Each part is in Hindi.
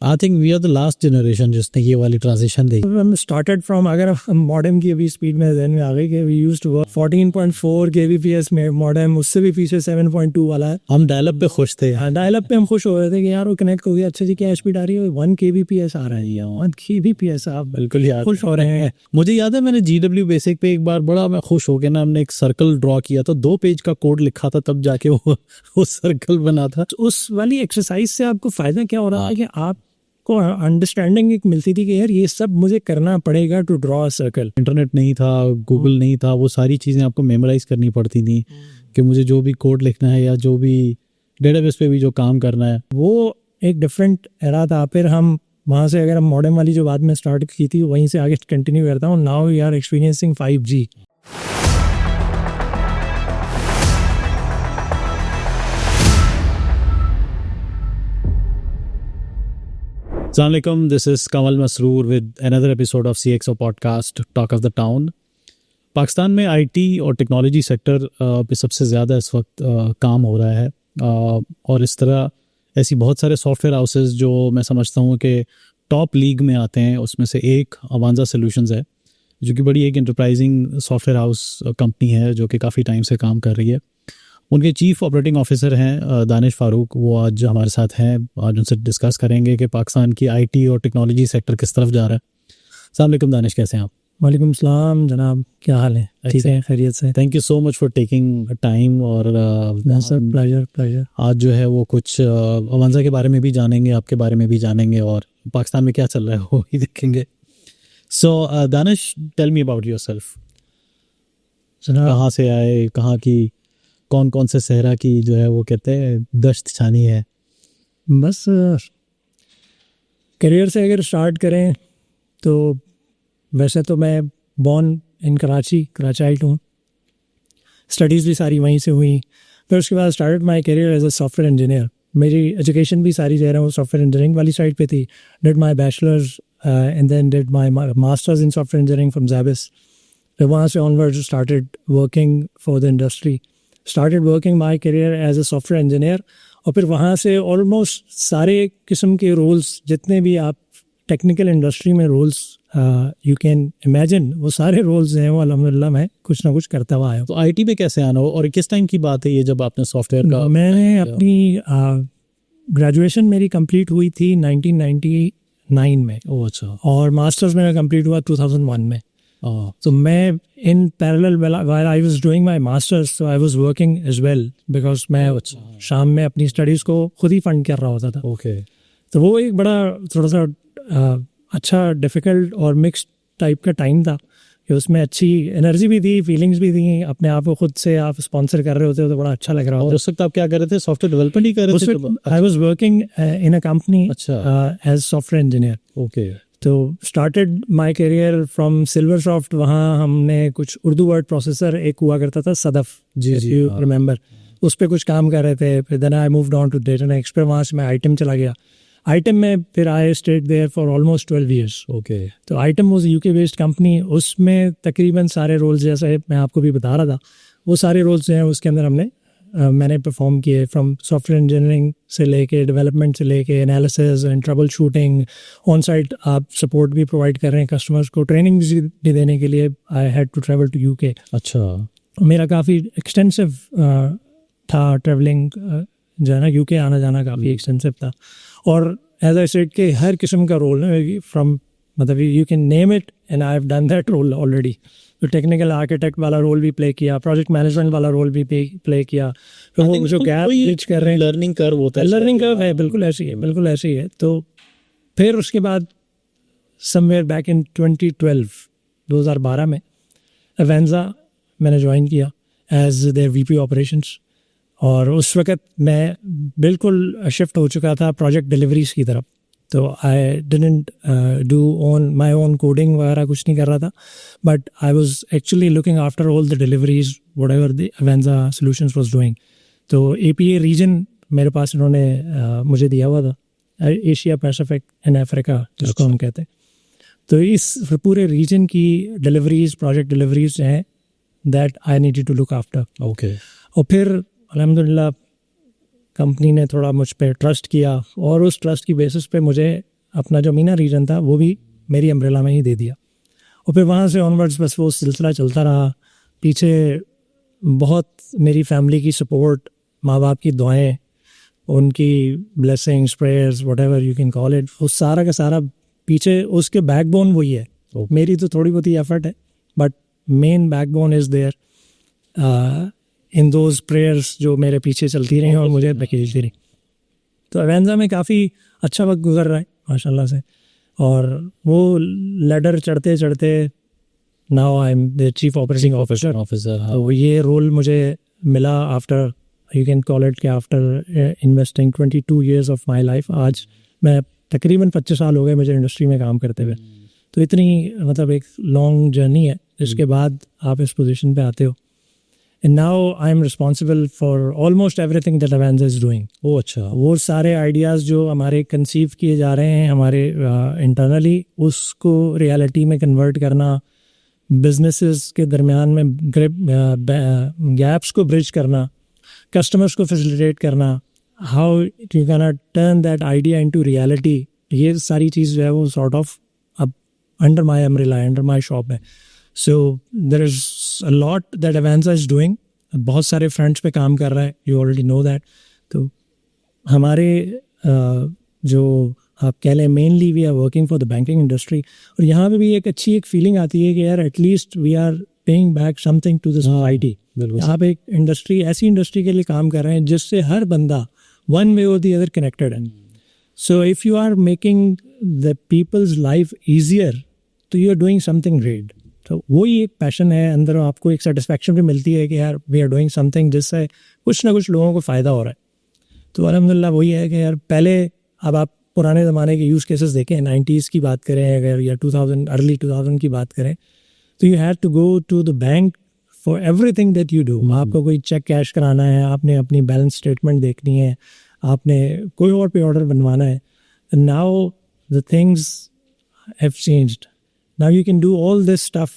I think we are the last generation जिसने ये वाली ट्रांजिशन दी। हम स्टार्टेड फ्रॉम, अगर हम मॉडेम की अभी स्पीड में देन में आ गए कि we used to work 14.4 kbps में मॉडेम, उससे भी पीछे 7.2 वाला है। हम डायल अप पे खुश थे। हाँ, डायल अप पे हम खुश हो रहे थे कि यार वो कनेक्ट हो गया, अच्छा जी क्या स्पीड आ रही है, 1 kbps आ रहा है, 1 kbps, आप बिल्कुल यार खुश हो रहे हैं। मुझे याद है मैंने GW बेसिक पे एक बार बड़ा मैं खुश हो गया ना, हमने एक सर्कल ड्रॉ किया था, 2 पेज का कोड लिखा था, तब जाके वो सर्कल बना था। उस वाली एक्सरसाइज से आपको फायदा क्या हो रहा है कि आपको अंडरस्टैंडिंग एक मिलती थी कि यार ये सब मुझे करना पड़ेगा to draw a circle. Internet नहीं था, गूगल नहीं था, वो सारी चीज़ें आपको मेमोराइज करनी पड़ती थी कि मुझे जो भी कोड लिखना है या जो भी डेटाबेस पे भी जो काम करना है, वो एक डिफरेंट एरा था। फिर हम वहाँ से, अगर हम मॉडेम वाली जो बाद में स्टार्ट की थी वहीं से आगे कंटिन्यू करता हूँ। Now we are experiencing 5G। अस्सलाम वालेकुम, this is Kamal Masroor with another episode of CXO podcast talk of the town. Pakistan में IT और टेक्नोलॉजी सेक्टर पे सबसे ज़्यादा इस वक्त काम हो रहा है, और इस तरह ऐसी बहुत सारे सॉफ्टवेयर हाउसेस जो मैं समझता हूँ कि टॉप लीग में आते हैं, उसमें से एक अवांजा सॉल्यूशंस है, जो कि बड़ी एक एंटरप्राइजिंग सॉफ्टवेयर हाउस कंपनी है जो कि काफ़ी टाइम से काम कर रही है। उनके चीफ ऑपरेटिंग ऑफिसर हैं दानिश फारूक, वो आज हमारे साथ हैं। आज उनसे डिस्कस करेंगे कि पाकिस्तान की IT और टेक्नोलॉजी सेक्टर किस तरफ जा रहा है। अस्सलाम वालेकुम दानिश, कैसे हैं आप? वालेकुम सलाम जनाब, क्या हाल है? ठीक है, खैरियत से। Thank you so much for taking time. और सर प्लेजर। आज जो है वो कुछ अवांजा के बारे में भी जानेंगे, आपके बारे में भी जानेंगे, और पाकिस्तान में क्या चल रहा है वो ही देखेंगे। So Danish, tell me about yourself. कहाँ से आए, कहाँ की कौन कौन से सहरा की जो है वो कहते हैं दश्त छानी है? बस करियर से अगर स्टार्ट करें तो वैसे तो मैं बॉर्न इन कराचाइट हूँ, स्टडीज़ भी सारी वहीं से हुई। फिर उसके बाद started my career as a software engineer. मेरी एजुकेशन भी सारी जो है वो सॉफ्टवेयर इंजीनियरिंग वाली साइड पे थी। Did my bachelors and then did my masters in software engineering from Zaibis. फिर वहाँ से onward started working for the industry, started working my career as a software engineer. और फिर वहाँ से ऑलमोस्ट सारे किस्म के रोल्स, जितने भी आप टेक्निकल इंडस्ट्री में रोल्स यू कैन इमेजिन, वो सारे रोल्स हैं वो अल्हम्दुलिल्लाह मैं कुछ ना कुछ करता हुआ आया हूँ। तो IT पे कैसे आना हो, और किस टाइम की बात है ये जब आपने सॉफ्टवेयर का? मैंने अपनी ग्रेजुएशन मेरी कंप्लीट हुई थी 1999 में। ओह अच्छा। और मास्टर्स मेरा कंप्लीट हुआ 2001 में। तो मैं in parallel while I was doing my masters, so I was working as well, because मैं शाम में अपनी स्टडीज़ को खुद ही फंड कर रहा होता था। ओके। तो वो एक बड़ा थोड़ा सा अच्छा डिफ़िकल्ट और मिक्स्ड टाइप का टाइम था कि उसमें अच्छी एनर्जी भी थी, फीलिंग्स भी थी। अपने आप को खुद से आप स्पॉन्सर कर रहे होते हो तो बड़ा अच्छा लग रहा होता। और उस वक्त आप क्या कर रहे थे? सॉफ्टवेयर डेवलपमेंट ही कर रहे थे? I was working in a company as software engineer. Okay. तो started my career from Silver Soft. वहाँ हमने कुछ उर्दू वर्ड प्रोसेसर एक हुआ करता था, सदफ, जी, यू रिमेंबर, उस पर कुछ काम कर रहे थे। फिर then I moved on to Datanex. फिर वहाँ से मैं आइटम चला गया। आइटम में फिर I stayed there for almost 12 years. Okay. तो Item was UK based company. उसमें तकरीबन सारे रोल्स, जैसे मैं आपको भी बता रहा था, वो सारे रोल्स जो हैं उसके अंदर मैंने परफॉर्म किए। फ्रॉम सॉफ्टवेयर इंजीनियरिंग से लेके डेवलपमेंट से लेके analysis and trouble shooting, on site आप सपोर्ट भी प्रोवाइड कर रहे हैं कस्टमर्स को, ट्रेनिंग भी देने के लिए I had to travel to UK। अच्छा। मेरा काफ़ी एक्सटेंसिव था ट्रैवलिंग, जो है ना, UK आना जाना काफ़ी एक्सटेंसिव था। और एज आई सेड कि हर किस्म का रोल है, फ्रॉम मतलब you can name it and I have done that role already. तो टेक्निकल आर्किटेक्ट वाला रोल भी प्ले किया, प्रोजेक्ट मैनेजमेंट वाला रोल भी प्ले किया। फिर वो जो गैप ब्रिज कर रहे हैं, लर्निंग कर्व होता है। लर्निंग कर्व है, बिल्कुल ऐसी है, बिल्कुल ऐसी है। तो फिर उसके बाद समवेयर बैक इन 2012 में अवेंजा मैंने ज्वाइन किया एज देयर VP ऑपरेशंस। और उस वक़्त मैं बिल्कुल शिफ्ट हो चुका था प्रोजेक्ट डिलीवरीज की तरफ। तो I didn't do my own coding वगैरह, कुछ नहीं कर रहा था, but I was actually looking after all the deliveries whatever the Avanza solutions was doing. तो APA रीजन मेरे पास इन्होंने मुझे दिया हुआ था, एशिया पैसिफिक एंड अफ्रीका जिसको हम कहते हैं। तो इस पूरे रीजन की डिलीवरीज, प्रोजेक्ट डिलीवरीज हैं, that I needed to look after. Okay. और फिर अल्हम्दुलिल्लाह कंपनी ने थोड़ा मुझ पे ट्रस्ट किया, और उस ट्रस्ट की बेसिस पे मुझे अपना जो मीना रीजन था वो भी मेरी अम्ब्रेला में ही दे दिया। और फिर वहाँ से ऑनवर्ड्स बस वो सिलसिला चलता रहा। पीछे बहुत मेरी फैमिली की सपोर्ट, माँ बाप की दुआएं, उनकी blessings, prayers, whatever you can call it, वो सारा का सारा पीछे उसके बैकबोन वही है। मेरी तो थोड़ी बहुत ही एफर्ट है, but main backbone is there in those prayers जो मेरे पीछे चलती रही और मुझे धकेलती रही। तो एवेंजा में काफ़ी अच्छा वक्त गुजर रहा है माशाल्लाह से। और वो लैडर चढ़ते चढ़ते now I am the chief operating officer. तो ये रोल मुझे मिला after, you can call it कि after investing 22 years of my life. आज मैं तकरीबन 25 साल हो गए मुझे इंडस्ट्री में काम करते हुए। तो इतनी मतलब एक लॉन्ग जर्नी है, इसके बाद आप इस पोजीशन पे आते हो। And now I am responsible for almost everything that Avanza is doing. वो अच्छा, वो सारे आइडियाज़ जो हमारे कंसीव किए जा रहे हैं हमारे इंटरनली, उसको रियलिटी में कन्वर्ट करना, बिजनेसेस के दरमियान में गैप्स को ब्रिज करना, कस्टमर्स को फैसिलिटेट करना, how you can turn that idea into reality, ये सारी चीज़ जो है वो सॉर्ट ऑफ अब under my umbrella, under my shop है। So there is a lot that Avanza is doing. बहुत सारे फ्रंट्स पे काम कर रहा है, यू ऑलरेडी नो दैट। तो हमारे जो आप कह लें mainly we are working for the banking industry. और यहाँ पे भी एक अच्छी एक फीलिंग आती है कि यार at least we are paying back something to the society. आप एक इंडस्ट्री, ऐसी इंडस्ट्री के लिए काम कर रहे हैं जिससे हर बंदा वन वे और दी अदर कनेक्टेड है। So if you are making the people's life easier तो you are doing something great. तो वही एक पैशन है अंदर, आपको एक सेटिस्फैक्शन भी मिलती है कि यार वी आर डूइंग समथिंग जिससे कुछ ना कुछ लोगों को फ़ायदा हो रहा है। तो अल्हम्दुलिल्लाह वही है कि यार पहले, अब आप पुराने ज़माने के यूज़ केसेस देखें, 90s की बात करें अगर, या 2000 अर्ली 2000 की बात करें, तो you had to go to the bank for everything that you do. आपको कोई चेक कैश कराना है, आपने अपनी बैलेंस स्टेटमेंट देखनी है, आपने कोई और पे ऑर्डर बनवाना है। Now the things have changed. Now you can do all this stuff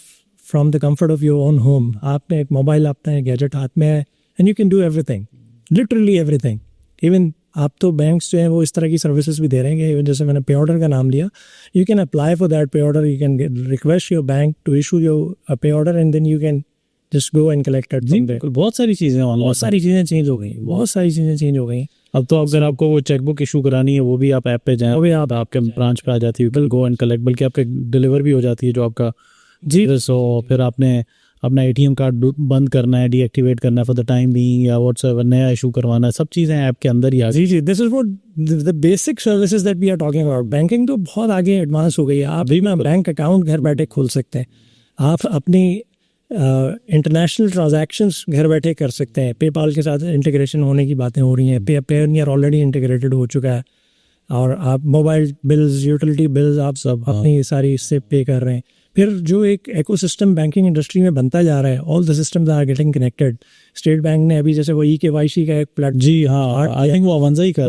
from the comfort of your own home. आपने एक मोबाइल, आपका एक गैजेट हाथ में है, and you can do everything, literally everything. Even आप तो बैंक्स जो हैं वो इस तरह की सर्विसेज भी दे रहे हैं कि जैसे मैंने पे ऑर्डर का नाम लिया, you can apply for that pay order, you can request your bank to issue your pay order and then you can just go and collect it from there. बहुत सारी चीज़ें ऑनलाइन, बहुत सारी चीज़ें चेंज हो गई, बहुत सारी चीज़ें चेंज हो गई। अब तो अगर आपको वो चेकबुक इशू करानी है वो भी आप ऐप पे जाएं, वो भी आप आपके ब्रांच पे आ जाती है, गो एंड कलेक्ट, बल्कि आपके डिलीवर भी हो जाती है जो आपका जी। सो फिर आपने अपना एटीएम कार्ड बंद करना है, डीएक्टिवेट करना है फॉर द टाइम बीइंग, या व्हाट्सएवर नया इशू करवाना है, सब चीज़ें ऐप के अंदर ही आ गई। जी, this is what the basic services that we are talking about. Banking तो बहुत आगे एडवांस हो गई है। आप भी मैं बैंक अकाउंट घर बैठे खोल सकते हैं, आप अपनी इंटरनेशनल ट्रांजैक्शंस घर बैठे कर सकते हैं। पेपाल के साथ इंटीग्रेशन होने की बातें हो रही हैं, पेयोनियर ऑलरेडी इंटीग्रेटेड हो चुका है, और आप मोबाइल बिल्स, यूटिलिटी बिल्स आप सब अपनी सारी इससे पे कर रहे हैं। फिर जो एक इकोसिस्टम बैंकिंग इंडस्ट्री में बनता जा रहा है, all the systems are getting connected. State Bank ने अभी जैसे वो EKYC का एक प्लेटफॉर्म, जी हाँ, आई थिंक वो अवेंजा ही कर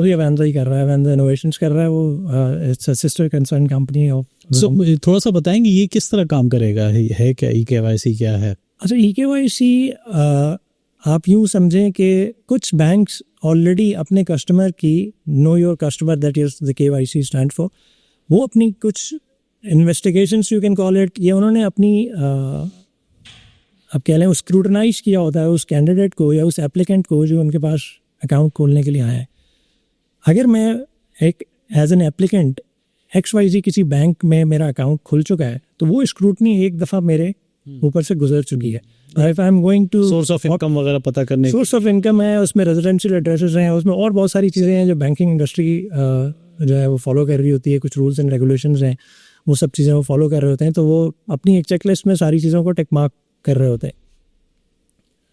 रहा है, अवेंजा इनोवेशंस कर रहा है, वो it's a sister concern company of. So थोड़ा सा बताएंगे ये किस तरह काम करेगा, है क्या EKYC क्या है? अच्छा, EKYC आप यूँ समझें कि कुछ बैंक्स ऑलरेडी अपने कस्टमर की know your customer, that is the KYC stand for, वो अपनी कुछ investigations you can call it, ये उन्होंने अपनी अब कह लें स्क्रूटनाइज किया होता है उस कैंडिडेट को या उस एप्लीकेंट को जो उनके पास अकाउंट खोलने के लिए आया है। अगर मैं एक एज एन एप्लीकेंट XYZ किसी बैंक में मेरा अकाउंट खुल चुका है तो वो स्क्रूटनी एक दफ़ा मेरे ऊपर से गुजर चुकी है। If I am going to source of income वगैरह पता करने, सोर्स ऑफ इनकम है, उसमें रेजिडेंशियल एड्रेसेस हैं, उसमें और बहुत सारी चीज़ें हैं जो बैंकिंग इंडस्ट्री जो है वो फॉलो कर रही होती है, कुछ रूल्स एंड रेगुलेशंस हैं, वो सब चीज़ें वो फॉलो कर रहे होते हैं। तो वो अपनी एक चेकलिस्ट में सारी चीज़ों को टिक मार्क कर रहे होते हैं।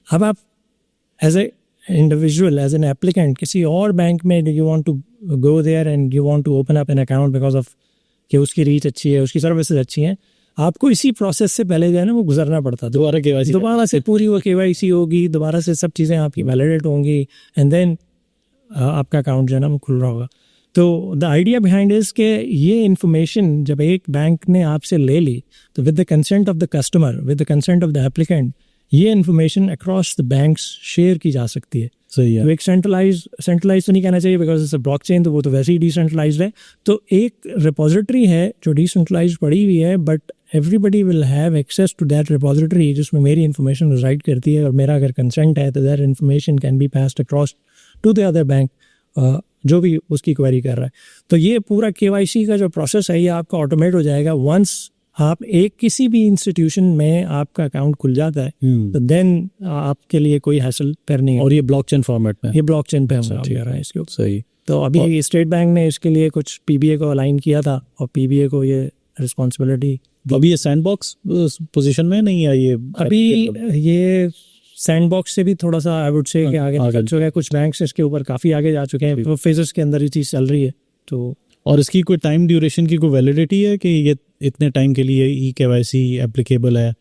अब आप as a individual, as an applicant किसी और बैंक में you want to go there and you want to open up an account because of कि उसकी रीच अच्छी है, उसकी सर्विसेज अच्छी हैं, आपको इसी प्रोसेस से पहले जो है ना वो गुजरना पड़ता। दोबारा से पूरी वो KYC होगी, दोबारा से सब चीज़ें आपकी वैलिडेट होंगी, एंड देन आपका अकाउंट जो है ना वो खुल रहा होगा। तो द आइडिया बिहाइंड इज के ये इन्फॉर्मेशन जब एक बैंक ने आपसे ले ली तो with the consent of the customer, with the consent of the applicant, ये information across the banks share की जा सकती है। सही है। तो एक सेंट्रलाइज तो नहीं कहना चाहिए बिकॉज इट्स अ ब्लॉकचेन, तो वो तो वैसे ही डिसेंट्रलाइज्ड है। तो एक रिपोजिटरी है जो डिसेंट्रलाइज्ड पड़ी हुई है, but everybody will have access to that repository जिसमें मेरी इन्फॉर्मेशन रिजाइड करती है, और मेरा अगर कंसेंट है तो that information can be passed across to the other bank जो भी उसकी क्वेरी कर रहा है। तो ये पूरा KYC का जो प्रोसेस है ये आपका ऑटोमेट हो जाएगा वंस आप एक किसी भी इंस्टीट्यूशन में आपका अकाउंट खुल जाता है, तो देन आपके लिए कोई हैसल फिर नहीं है। और ये ब्लॉकचेन फॉर्मेट में, ये ब्लॉकचेन पे हम काम कर रहे हैं इसके ऊपर। सही। तो अभी स्टेट बैंक ने इसके लिए कुछ PBA को अलाइन किया था, और PBA को ये रिस्पॉन्सिबिलिटी। अभी ये सैंडबॉक्स पोजीशन में नहीं है ये अभी ये सैंडबॉक्स से भी थोड़ा सा आई वुड से कि आगे आगे। चल चुका है। कुछ बैंक्स इसके ऊपर काफ़ी आगे जा चुके हैं, तो फेजेस के अंदर ये चीज़ चल रही है। तो और इसकी कोई टाइम ड्यूरेशन की कोई वैलिडिटी है कि ये इतने टाइम के लिए KYC एप्लीकेबल है,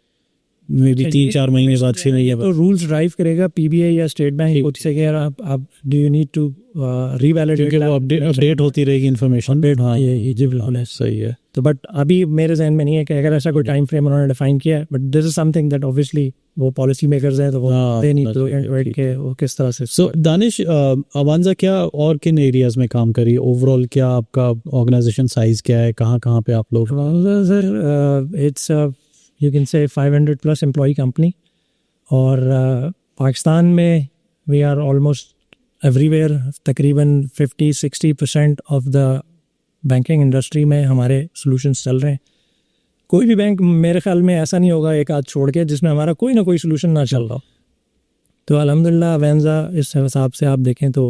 मे बी 3-4 महीने बाद 6 महीने तो बाद? रूल्स ड्राइव करेगा PBA या स्टेट बैंक खुद से कि यार आप डू यू नीड टू रीवैलिडेट, क्योंकि वो अपडेट होती रहेगी इन्फॉर्मेशन। हाँ ये जी बिल्कुल है। सही है। तो बट अभी मेरे जहन में नहीं है कि अगर ऐसा कोई टाइम फ्रेम उन्होंने डिफाइन किया है, but this is something that obviously वो पॉलिसी मेकर्स हैं, तो वो दे नीड टू वेट के वो किस तरह से। सो दानिश, अवांजा क्या और किन एरियाज में काम करी? ओवरऑल क्या आपका ऑर्गेनाइजेशन साइज क्या है, कहाँ कहाँ पे आप लोग? सर इट्स यू कैन से 500+ एम्प्लॉय कंपनी, और पाकिस्तान में वी आर ऑलमोस्ट एवरीवेयर। तकरीबन 50-60% ऑफ द बैंकिंग इंडस्ट्री में हमारे सॉल्यूशंस चल रहे हैं। कोई भी बैंक मेरे ख्याल में ऐसा नहीं होगा एक आध छोड़ के जिसमें हमारा कोई ना कोई सॉल्यूशन ना चल रहा हो। तो अल्हम्दुलिल्लाह अवेंजा इस हिसाब से आप देखें तो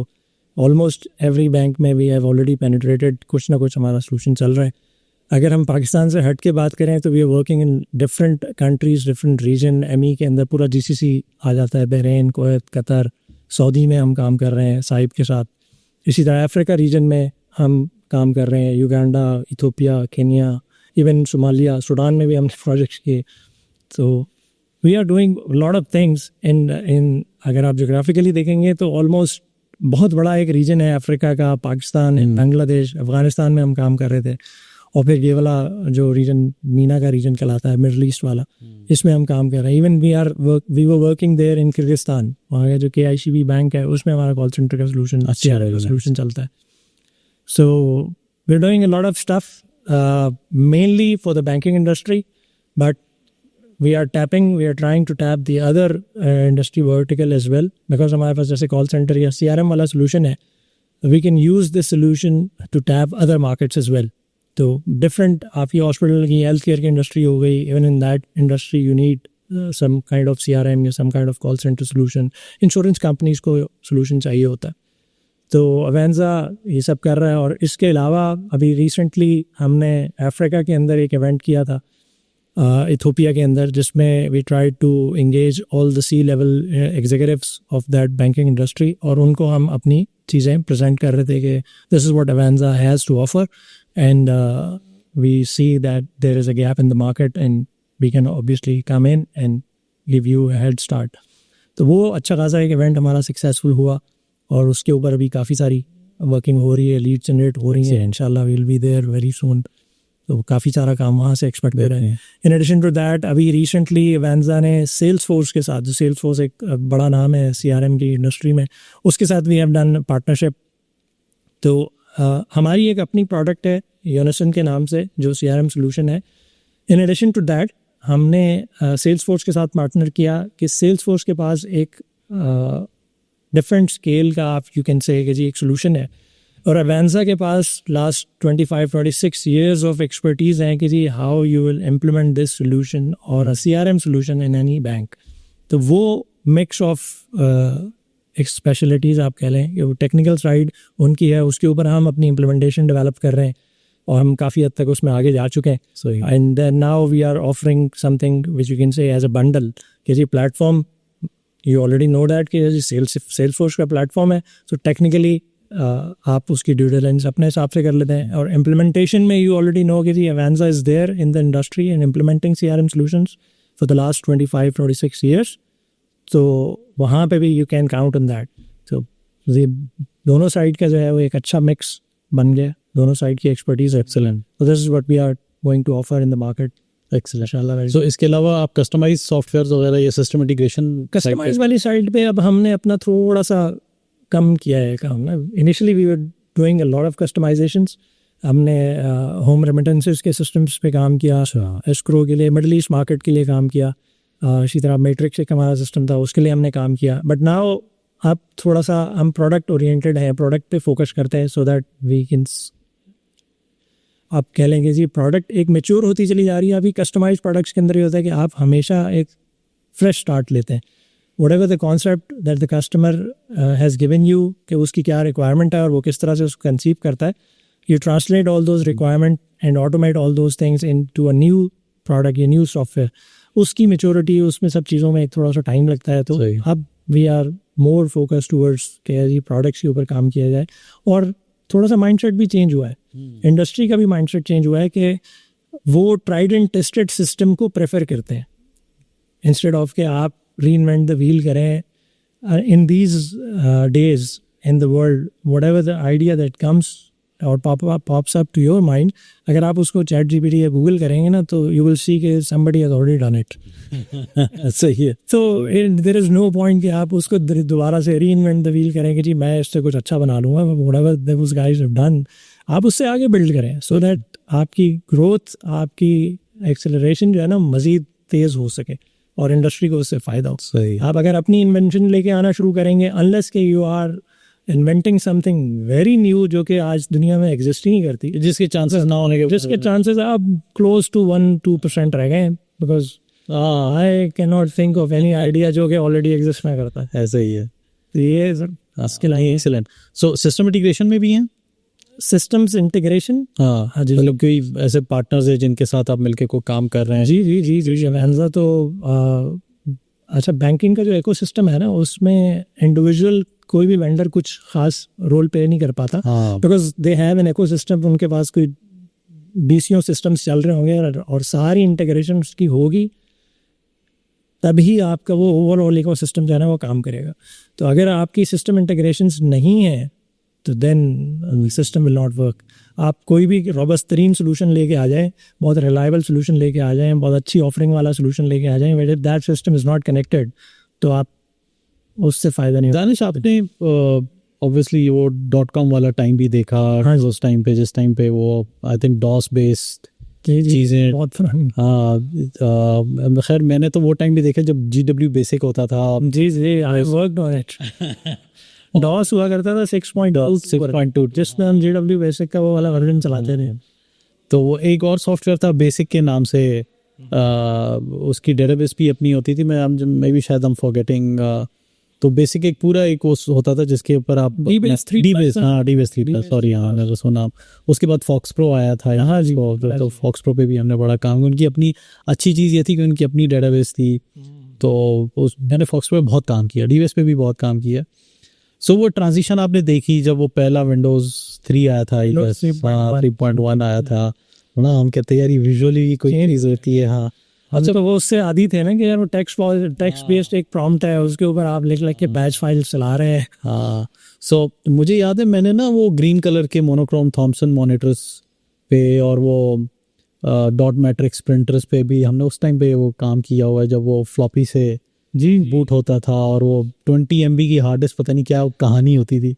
ऑलमोस्ट एवरी बैंक में वी हैव ऑलरेडी पेनिट्रेटेड, कुछ ना कुछ हमारा सॉल्यूशन चल रहा है। अगर हम पाकिस्तान से हट के बात करें तो we are working in different countries, different region. ME के अंदर पूरा GCC आ जाता है, बहरीन, कुवैत, कतर, सऊदी में हम काम कर रहे हैं साहिब के साथ। इसी तरह अफ्रीका रीजन में हम काम कर रहे हैं, Uganda, Ethiopia, Kenya, even Somalia, Sudan में भी हमने प्रोजेक्ट्स किए। तो we are doing lot of things in अगर आप जोग्राफिकली देखेंगे तो ऑलमोस्ट बहुत बड़ा एक रीजन है अफ्रीका का, पाकिस्तान, बांग्लादेश, अफगानिस्तान में हम काम कर रहे थे। और फिर ये वाला जो रीजन मीना का रीजन कहलाता है, मिडल ईस्ट वाला, इसमें हम काम कर रहे हैं। Even we were working there in Kyrgyzstan, वहाँ का जो KICB बैंक है उसमें हमारा कॉल सेंटर का सोल्यूशन चलता है। So we're doing a lot of stuff mainly for the banking industry, but we are trying to tap the other industry vertical as well, because हमारे पास जैसे कॉल सेंटर या CRM वाला solution है, we can use this solution to tap other markets as well. तो different आपकी हॉस्पिटल की हेल्थ केयर की इंडस्ट्री हो गई, even in that industry you need some kind of CRM या some kind of call center solution. Insurance companies को solution चाहिए होता है, तो अवेंजा ये सब कर रहा है। और इसके अलावा अभी रिसेंटली हमने अफ्रीका के अंदर एक इवेंट किया था इथियोपिया के अंदर, जिसमें we try to engage all the C-level executives of that banking industry, और उनको हम अपनी चीज़ें प्रेजेंट कर रहे थे कि this is what Avanza has to offer, and we see that there is a gap in the market and we can obviously come in and give you a head start. तो वो अच्छा खासा एक इवेंट हमारा सक्सेसफुल हुआ, और उसके ऊपर अभी काफ़ी सारी वर्किंग हो रही है, लीड जनरेट हो रही है। इंशाल्लाह we will be there very soon. तो काफ़ी सारा काम वहाँ से एक्सपेक्ट कर रहे हैं। इन एडिशन टू दैट अभी रिसेंटली अवेंजा ने सेल्सफोर्स के साथ, जो सेल्सफोर्स एक बड़ा नाम है CRM की इंडस्ट्री में, उसके साथ वी हैव डन पार्टनरशिप। तो हमारी एक अपनी प्रोडक्ट है यूनिसन के नाम से, जो CRM सोल्यूशन है। इन एडिशन टू दैट हमने सेल्सफोर्स के साथ पार्टनर किया कि सेल्सफोर्स के पास एक डिफरेंट स्केल का आप यू कैन से कि जी एक सोल्यूशन है, और अवेंजा के पास लास्ट 25-26 years ऑफ एक्सपर्टीज़ हैं कि जी how you will implement this solution और CRM solution in any bank. तो वो मिक्स ऑफ एक स्पेशलिटीज़ आप कह लें कि वो टेक्निकल साइड उनकी है, उसके ऊपर हम अपनी इम्प्लीमेंटेशन डेवलप कर रहे हैं, और हम काफ़ी हद तक उसमें आगे जा चुके हैं। And then now we are offering something which you can say as a bundle कि जी platform, you already know that कि जी सेल्सफोर्स का प्लेटफॉर्म है, सो टेक्निकली आप उसकी ड्यू डिलिजेंस अपने हिसाब से कर लेते हैं, और इम्प्लीमेंटेशन में यू ऑलरेडी नो कि जी Avanza is there in the industry and implementing CRM solutions for the last 25-26 years। तो वहाँ पे भी you can count on that. तो ये दोनों साइड का जो है वो एक अच्छा मिक्स बन गया, दोनों साइड की एक्सपर्टीज एक्सेलेंट। तो this is what we are going to offer in the market. Excellent. इंशाल्लाह। सो इसके अलावा आप कस्टमाइज सॉफ्टवेयर वगैरह या सिस्टम इंटीग्रेशन कस्टमाइज वाली साइड पे अब हमने अपना थोड़ा सा कम किया है काम ना। Initially we were doing a lot of customisations. हमने होम रेमिटेंसेस के सिस्टम्स पे काम किया, एस्क्रो के लिए, मिडल ईस्ट मार्केट के लिए काम किया, इसी तरह मैट्रिक्स एक हमारा सिस्टम था उसके लिए हमने काम किया। बट नाउ अब थोड़ा सा हम प्रोडक्ट ओरिएंटेड हैं, प्रोडक्ट पे फोकस करते हैं, सो दैट वी कैन, आप कह लेंगे जी प्रोडक्ट एक मैच्योर होती चली जा रही है। अभी कस्टमाइज प्रोडक्ट्स के अंदर ये होता है कि आप हमेशा एक फ्रेश स्टार्ट लेते हैं। whatever the concept that the customer has given you कि उसकी क्या रिक्वायरमेंट है और वो किस तरह से उसको कंसीव करता है, you translate all those requirement and automate all those things into a new product या new software। उसकी मेच्योरिटी, उसमें सब चीज़ों में एक थोड़ा सा टाइम लगता है। तो अब we are more focus towards कि जी प्रोडक्ट्स के ऊपर काम किया जाए। और थोड़ा सा माइंडसेट भी चेंज हुआ है, इंडस्ट्री का भी माइंडसेट चेंज हुआ है कि वो ट्राइड एंड टेस्टेड सिस्टम को प्रेफर करते हैं इंस्टेड ऑफ के आप reinvent the wheel करें। in these days in the world, whatever the idea that comes or pops up to your mind, अगर आप उसको चैट जीपीटी या गूगल करेंगे ना तो you will see कि somebody has already done it। सही है। so there is no point कि आप उसको दोबारा से reinvent the wheel करेंगे जी मैं इससे कुछ अच्छा बना लूँगा। whatever those guys have done, आप उससे आगे बिल्ड करें so that आपकी ग्रोथ, आपकी एक्सेलरेशन जो है ना मज़ीद तेज़ हो सके और इंडस्ट्री को उससे फ़ायदा हो। सही। आप अगर अपनी इन्वेंशन लेके आना शुरू करेंगे, अनलेस के you are inventing something very new जो कि आज दुनिया में एग्जिस्ट ही नहीं करती, जिसके चांसेस ना होने के, जिसके चांसेस आप क्लोज टू 1-2% रह गए हैं, because I can not think of any idea जो कि ऑलरेडी एग्जिस्ट ना करता है। ऐसा ही है। तो ये इसके लिए एक्सीलेंट। सो सिस्टम इंटीग्रेशन में भी हैं सिस्टम्स इंटीग्रेशन। हाँ जी, मतलब कोई ऐसे पार्टनर्स है जिनके साथ आप मिलके को काम कर रहे हैं? जी जी जी जी अवेंजा तो अच्छा, बैंकिंग का जो इकोसिस्टम है ना उसमें इंडिविजुअल कोई भी वेंडर कुछ खास रोल प्ले नहीं कर पाता, because they have an ecosystem. उनके पास कोई बीसीओ सिस्टम्स चल रहे होंगे और सारी इंटीग्रेशन की होगी, तभी आपका वो ओवरऑल इकोसिस्टम जो है ना वो काम करेगा। तो अगर आपकी सिस्टम इंटीग्रेशंस नहीं है तो then system will not work. आप कोई भी रॉबस्ट तरीन सोल्यूशन लेके आ जाएं, बहुत रिलायबल सोल्यूशन लेके आ जाएं, बहुत अच्छी ऑफरिंग वाला सोल्यूशन लेके आ जाएं, but if that system is not connected तो आप उससे फ़ायदा नहीं। दानिश, आपने ऑब्वियसली वो .com वाला टाइम भी देखा। हाँ, उस टाइम पे, जिस टाइम पे वो आई थिंक डॉस बेस्ड चीज़ें बहुत पुरानी। हाँ, खैर मैंने तो वो टाइम भी देखा जब GW बेसिक होता था। जी जी, I worked on it. DOS हुआ करता था 6.2 जिसमें हम GW बेसिक का वो वाला वर्जन चलाते थे। तो वो एक और सॉफ्टवेयर था बेसिक के नाम से, उसकी डेटाबेस भी अपनी होती थी। मैं भी शायद फॉरगेटिंग। तो बेसिक एक पूरा एक होता था जिसके ऊपर आप DBase 3+, सॉरी, हाँ मैंने सुना। उसके बाद फॉक्स प्रो आया था। हाँ जी, तो फॉक्स प्रो पे भी हमने बड़ा काम। उनकी अपनी अच्छी चीज़ ये थी कि उनकी अपनी डेटाबेस थी, तो मैंने फॉक्स प्रो पे बहुत काम किया, DBase पे भी बहुत काम किया। सो वो ट्रांजिशन आपने देखी जब वो पहला विंडोज़ 3 आया था, 3.1 आया था ना। हम कहते हैं यार ये विजुअली कोई चीज़ होती है। हाँ, अच्छा, तो वो उससे आदी थे ना कि यार वो टेक्स्ट बेस्ड एक प्रॉम्प्ट है, उसके ऊपर आप लिख के बैच फाइल चला रहे हैं। हाँ, सो मुझे याद है मैंने ना वो ग्रीन कलर के मोनोक्रोम थॉमसन मॉनिटर्स पे और वो डॉट मैट्रिक्स प्रिंटर्स पे भी हमने उस टाइम पे वो काम किया हुआ है, जब वो फ्लॉपी से जी बूट होता था और वो 20 MB की हार्ड डिस्क, पता नहीं क्या कहानी होती थी।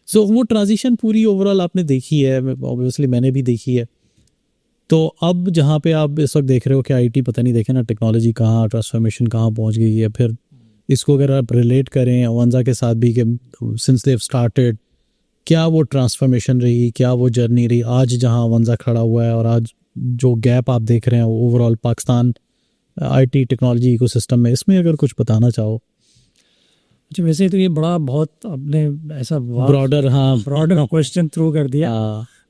सो वो ट्रांजिशन पूरी ओवरऑल आपने देखी है, ऑब्वियसली मैंने भी देखी है। तो अब जहाँ पे आप इस वक्त देख रहे हो कि IT, पता नहीं देखे ना टेक्नोलॉजी कहाँ, ट्रांसफॉर्मेशन कहाँ पहुँच गई है। फिर इसको अगर आप रिलेट करें अवेंजा के साथ भी कि सिंस दे हैव स्टार्टेड, क्या वो ट्रांसफॉर्मेशन रही, क्या वो जर्नी रही, आज जहाँ अवेंजा खड़ा हुआ है और आज जो गैप आप देख रहे हैं overall Pakistan IT technology ecosystem में, इसमें अगर कुछ बताना चाहो। अच्छा, वैसे तो ये बड़ा बहुत आपने ऐसा ब्रॉडर क्वेश्चन थ्रू कर दिया,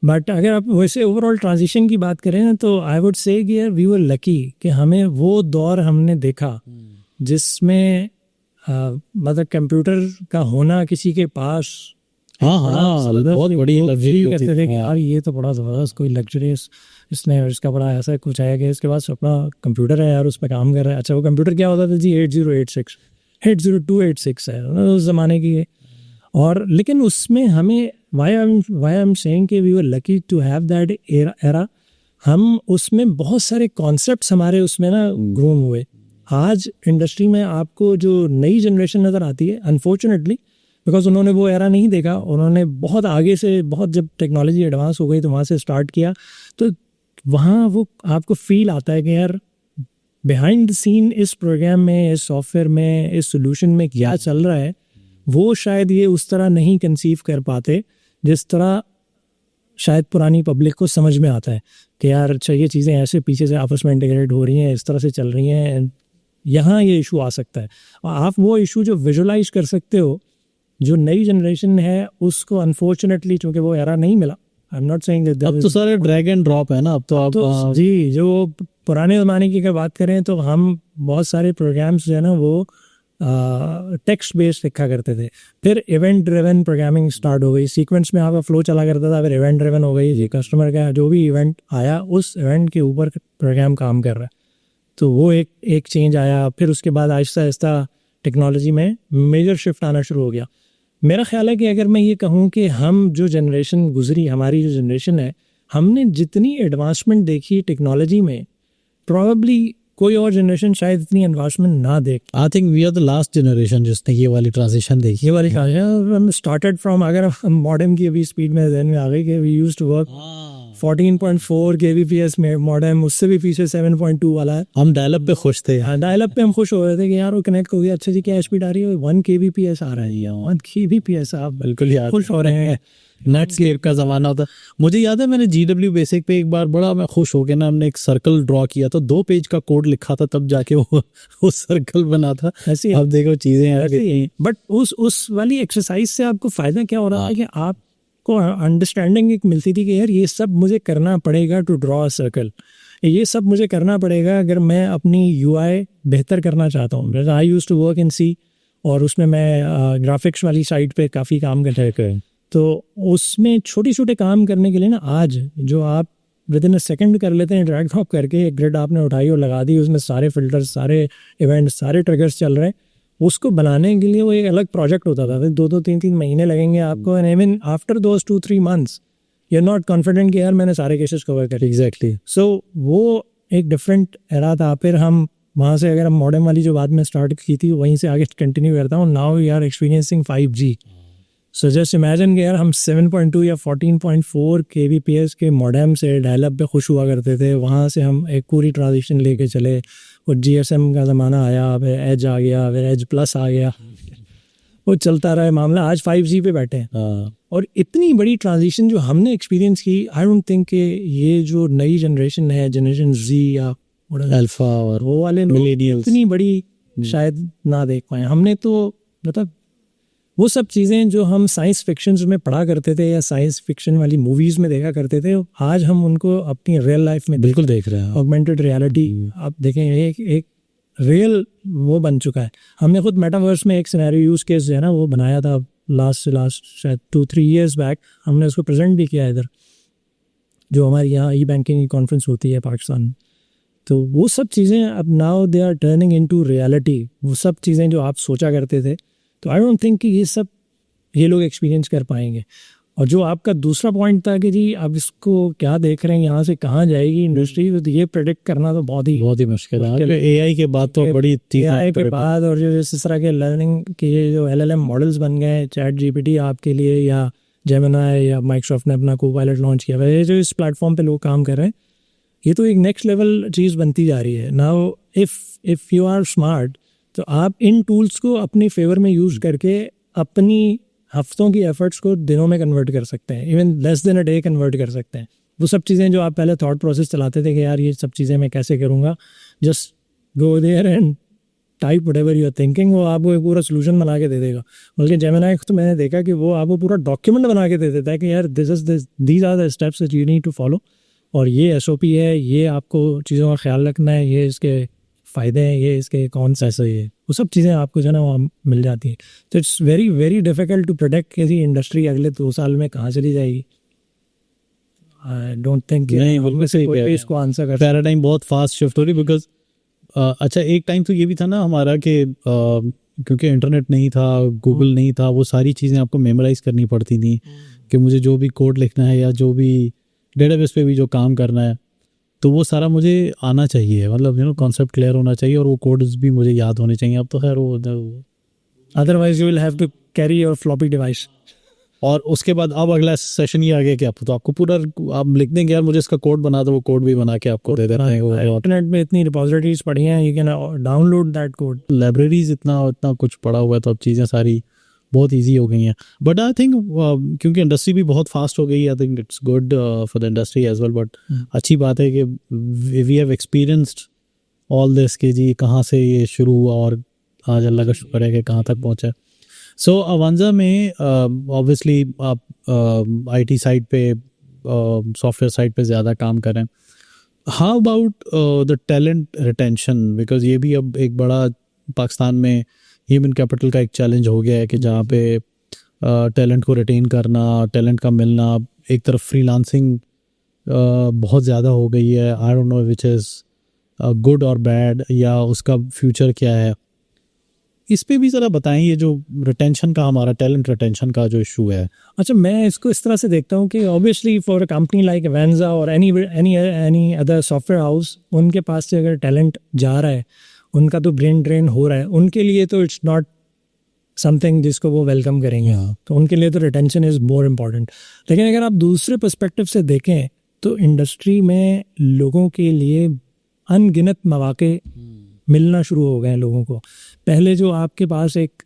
बट अगर आप वैसे ओवरऑल ट्रांजिशन की बात करें ना तो आई वुड से कि यार वी वर लकी कि हमें वो दौर हमने देखा जिसमें मतलब कंप्यूटर का होना किसी के पास बहुत बड़ी लग्जरी कहते थे कि यार ये तो बड़ा ज़बरदस्त कोई लग्जरियस इसने इसका बड़ा ऐसा कुछ है कि इसके पास अपना कंप्यूटर है यार, उस पर काम कर रहा है। अच्छा, वो कंप्यूटर क्या होता था जी? 8086 है उस ज़माने की। और लेकिन उसमें हमें why I'm saying कि we were lucky to have that era हम उसमें बहुत सारे कॉन्सेप्ट्स हमारे उसमें ना ग्रूम हुए। आज इंडस्ट्री में आपको जो नई जनरेशन नज़र आती है, अनफॉर्चुनेटली बिकॉज उन्होंने वो एरा नहीं देखा, उन्होंने बहुत आगे से, बहुत जब टेक्नोलॉजी एडवांस हो गई तो वहाँ से स्टार्ट किया, तो वहाँ वो आपको फील आता है कि यार बिहाइंड द सीन इस प्रोग्राम में, इस सॉफ्टवेयर में, इस सोल्यूशन में क्या चल रहा है, वो शायद ये उस तरह नहीं कंसीव कर पाते जिस तरह शायद पुरानी पब्लिक को समझ में आता है कि यार अच्छा ये चीज़ें ऐसे पीछे से आपस में इंटीग्रेट हो रही हैं, इस तरह से चल रही हैं, यहाँ ये इशू आ सकता है। और आप वो इशू जो विजुलाइज कर सकते हो, जो नई जनरेशन है उसको अनफॉर्चुनेटली चूँकि वो एरा नहीं मिला, आई एम नॉट सेइंग दैट, अब तो सारे ड्रैग एंड ड्रॉप है ना, अब तो आप तो जी, जो पुराने ज़माने की अगर बात करें तो हम बहुत सारे प्रोग्राम्स जो है ना वो टेक्स्ट बेस्ड लिखा करते थे, फिर इवेंट ड्रिवन प्रोग्रामिंग स्टार्ट हो गई, सीक्वेंस में आपका फ्लो चला करता था, फिर इवेंट ड्रिवन हो गई, जी कस्टमर का जो भी इवेंट आया उस इवेंट के ऊपर प्रोग्राम काम कर रहा है, तो वो एक चेंज आया। फिर उसके बाद आहिस्ता आहिस्ता टेक्नोलॉजी में मेजर शिफ्ट आना शुरू हो गया। मेरा ख्याल है कि अगर मैं ये कहूँ कि हम जो जनरेशन गुजरी, हमारी जो जनरेशन है, हमने जितनी एडवांसमेंट देखी टेक्नोलॉजी में, प्रॉबली कोई और जनरेशन शायद इतनी एडवांसमेंट ना देख। I think we are the last generation जिसने ये वाली ट्रांजिशन देखी। ये वाली हम स्टार्टेड फ्रॉम, अगर हम मॉडेम की अभी स्पीड में ध्यान में आ गई कि we used to work 14.4 kbps में मॉडेम, उससे भी पीछे 7.2 वाला है। हम डायलअप पे खुश थे। हाँ, डायलअप पे हम खुश हो रहे थे कि यार वो कनेक्ट हो गया, अच्छा जी क्या स्पीड आ रही है, 1 kbps आ रहा है, 1 kbps, आप बिल्कुल याद, खुश हो रहे हैं। नेटस्केप का ज़माना होता। मुझे याद है मैंने GW बेसिक पे एक बार बड़ा मैं खुश हो गया ना, हमने एक सर्कल ड्रॉ किया था, 2 पेज का कोड लिखा था, तब जाके वो सर्कल बना था। ऐसी अब देखो चीज़ें, बट उस वाली एक्सरसाइज से आपको फ़ायदा क्या हो रहा है कि आपको अंडरस्टैंडिंग एक मिलती थी कि यार ये सब मुझे करना पड़ेगा टू ड्रॉ अ सर्कल, ये सब मुझे करना पड़ेगा अगर मैं अपनी UI बेहतर करना चाहता हूँ। I used to work in C, और उसमें मैं ग्राफिक्स वाली साइड पे काफ़ी काम कर रहे, तो उसमें छोटे छोटे काम करने के लिए ना आज जो आप विद इन अ सेकंड कर लेते हैं, ड्रैग ड्रॉप करके एक ग्रिड आपने उठाई और लगा दी, उसमें सारे फिल्टर्स, सारे इवेंट्स, सारे ट्रिगर्स चल रहे हैं, उसको बनाने के लिए वो एक अलग प्रोजेक्ट होता था। फिर 2-3 महीने लगेंगे आपको, and even after those 2-3 months you are not confident कि यार मैंने सारे केसेस कवर करे। एग्जैक्टली। सो वो एक डिफरेंट एरा था। फिर हम वहाँ से, अगर हम मॉडेम वाली जो बाद में स्टार्ट की थी वहीं से आगे कंटिन्यू करता हूँ, now we are experiencing 5G। So just imagine कि यार हम 7.2 या 14.4 kbps के मॉडेम से डायलअप पे खुश हुआ करते थे, वहाँ से हम एक पूरी ट्रांजिशन लेके चले, और GSM का ज़माना आया, फिर एज आ गया, फिर एज प्लस आ गया, वो चलता रहा मामला, आज 5G पे बैठे हैं। और इतनी बड़ी ट्रांजिशन जो हमने एक्सपीरियंस की, आई डोंट थिंक कि ये जो नई जनरेशन है, जनरेशन Z या अल्फा और वो वाले मिलेनियल्स, इतनी बड़ी शायद ना देख पाए। हमने तो मतलब वो सब चीज़ें जो हम साइंस फिक्शंस में पढ़ा करते थे या साइंस फिक्शन वाली मूवीज़ में देखा करते थे, आज हम उनको अपनी रियल लाइफ में बिल्कुल देख रहे हैं। ऑगमेंटेड रियलिटी आप देखें, एक रियल वो बन चुका है। हमने खुद मेटावर्स में एक सिनेरियो यूज़ केस जो है ना वो बनाया था लास्ट शायद 2-3 years बैक, हमने उसको प्रेजेंट भी किया इधर, जो हमारी यहाँ ई-बैंकिंग की कॉन्फ्रेंस होती है पाकिस्तान में। तो वो सब चीज़ें अब now they are turning into reality. वो सब चीज़ें जो आप सोचा करते थे, तो आई डोंट थिंक कि ये सब ये लोग एक्सपीरियंस कर पाएंगे। और जो आपका दूसरा पॉइंट था कि जी आप इसको क्या देख रहे हैं, यहाँ से कहाँ जाएगी इंडस्ट्री, तो ये प्रेडिक्ट करना तो बहुत ही मुश्किल है। AI के बाद तो बड़ी AI के बाद, और जो इस तरह के लर्निंग के ये जो LLM मॉडल्स बन गए, ChatGPT आपके लिए, या जेमिनी, या माइक्रोसॉफ्ट ने अपना कोपायलट लॉन्च किया है, जो इस प्लेटफॉर्म पे लोग काम कर रहे हैं, ये तो एक नेक्स्ट लेवल चीज़ बनती जा रही है। Now if you are smart, तो आप इन टूल्स को अपनी फेवर में यूज़ करके अपनी हफ्तों की एफर्ट्स को दिनों में कन्वर्ट कर सकते हैं, even less than a day convert कर सकते हैं। वो सब चीज़ें जो आप पहले थॉट प्रोसेस चलाते थे कि यार ये सब चीज़ें मैं कैसे करूँगा, just go there and type whatever you are thinking, वो आपको एक पूरा सोल्यूशन बना के दे देगा। बल्कि जेमिनी तो मैंने देखा कि वो आपको पूरा डॉक्यूमेंट बना के दे देता है कि यार these are the steps that you need to follow, और ये SOP है, ये आपको चीज़ों का ख्याल रखना है, ये इसके फ़ायदे हैं, ये इसके कौन सा ऐसा ये, वो सब चीज़ें आपको जो है ना वहाँ मिल जाती हैं। तो it's very very difficult to predict किसी इंडस्ट्री अगले 2 साल में कहाँ चली जाएगी। आई डोंट थिंक कोई इसको आंसर कर। पैराडाइम बहुत फास्ट शिफ्ट हो रही, बिकॉज अच्छा एक टाइम तो ये भी था ना हमारा कि क्योंकि इंटरनेट नहीं था, गूगल नहीं था, वो सारी चीज़ें आपको मेमोराइज करनी पड़ती थी कि मुझे जो भी कोड लिखना है या जो भी डेटाबेस पे भी जो काम करना है, तो वो सारा मुझे आना चाहिए, मतलब कॉन्सेप्ट क्लियर होना चाहिए, और वो कोड्स भी मुझे याद होने चाहिए। अब तो खैर वो otherwise you will have to carry your floppy device. और उसके बाद अब अगला सेशन ये आ गया कि तो आपको पूरा आप लिख देंगे यार मुझे इसका कोड बना दो, वो कोड भी बना के आपको दे देते हैं। इंटरनेट में इतनी रिपोजिटरीज पड़ी हैं, you can download that code. Libraries इतना कुछ पड़ा हुआ है, तो अब चीज़ें सारी बहुत इजी हो गई हैं। बट आई थिंक क्योंकि इंडस्ट्री भी बहुत फास्ट हो गई है, I think it's good for the industry as well. But अच्छी बात है कि we have experienced all this कि जी कहाँ से ये शुरू हुआ और आज अल्लाह का शुक्र है कि कहाँ तक पहुँचा। सो अवांजा में ऑब्वियसली आप आईटी साइड पे सॉफ्टवेयर साइड पे ज़्यादा काम करें। How about the talent retention, because ये भी अब एक बड़ा पाकिस्तान में ह्यूमन कैपिटल का एक चैलेंज हो गया है कि जहाँ पे टैलेंट को रिटेन करना, टैलेंट का मिलना, एक तरफ फ्रीलांसिंग बहुत ज़्यादा हो गई है। I don't know which is good और बैड, या उसका फ्यूचर क्या है, इस पे भी ज़रा बताएं। ये जो रिटेंशन का, हमारा टैलेंट रिटेंशन का जो इशू है। अच्छा, मैं इसको इस तरह से देखता हूँ कि obviously for a company like Avanza और एनी अदर सॉफ्टवेयर हाउस, उनके पास से अगर टैलेंट जा रहा है, उनका तो ब्रेन ड्रेन हो रहा है, उनके लिए तो इट्स नॉट समथिंग जिसको वो वेलकम करेंगे। तो उनके लिए तो रिटेंशन इज़ मोर इम्पॉर्टेंट। लेकिन अगर आप दूसरे पर्सपेक्टिव से देखें तो इंडस्ट्री में लोगों के लिए अनगिनत मौके मिलना शुरू हो गए हैं लोगों को। पहले जो आपके पास एक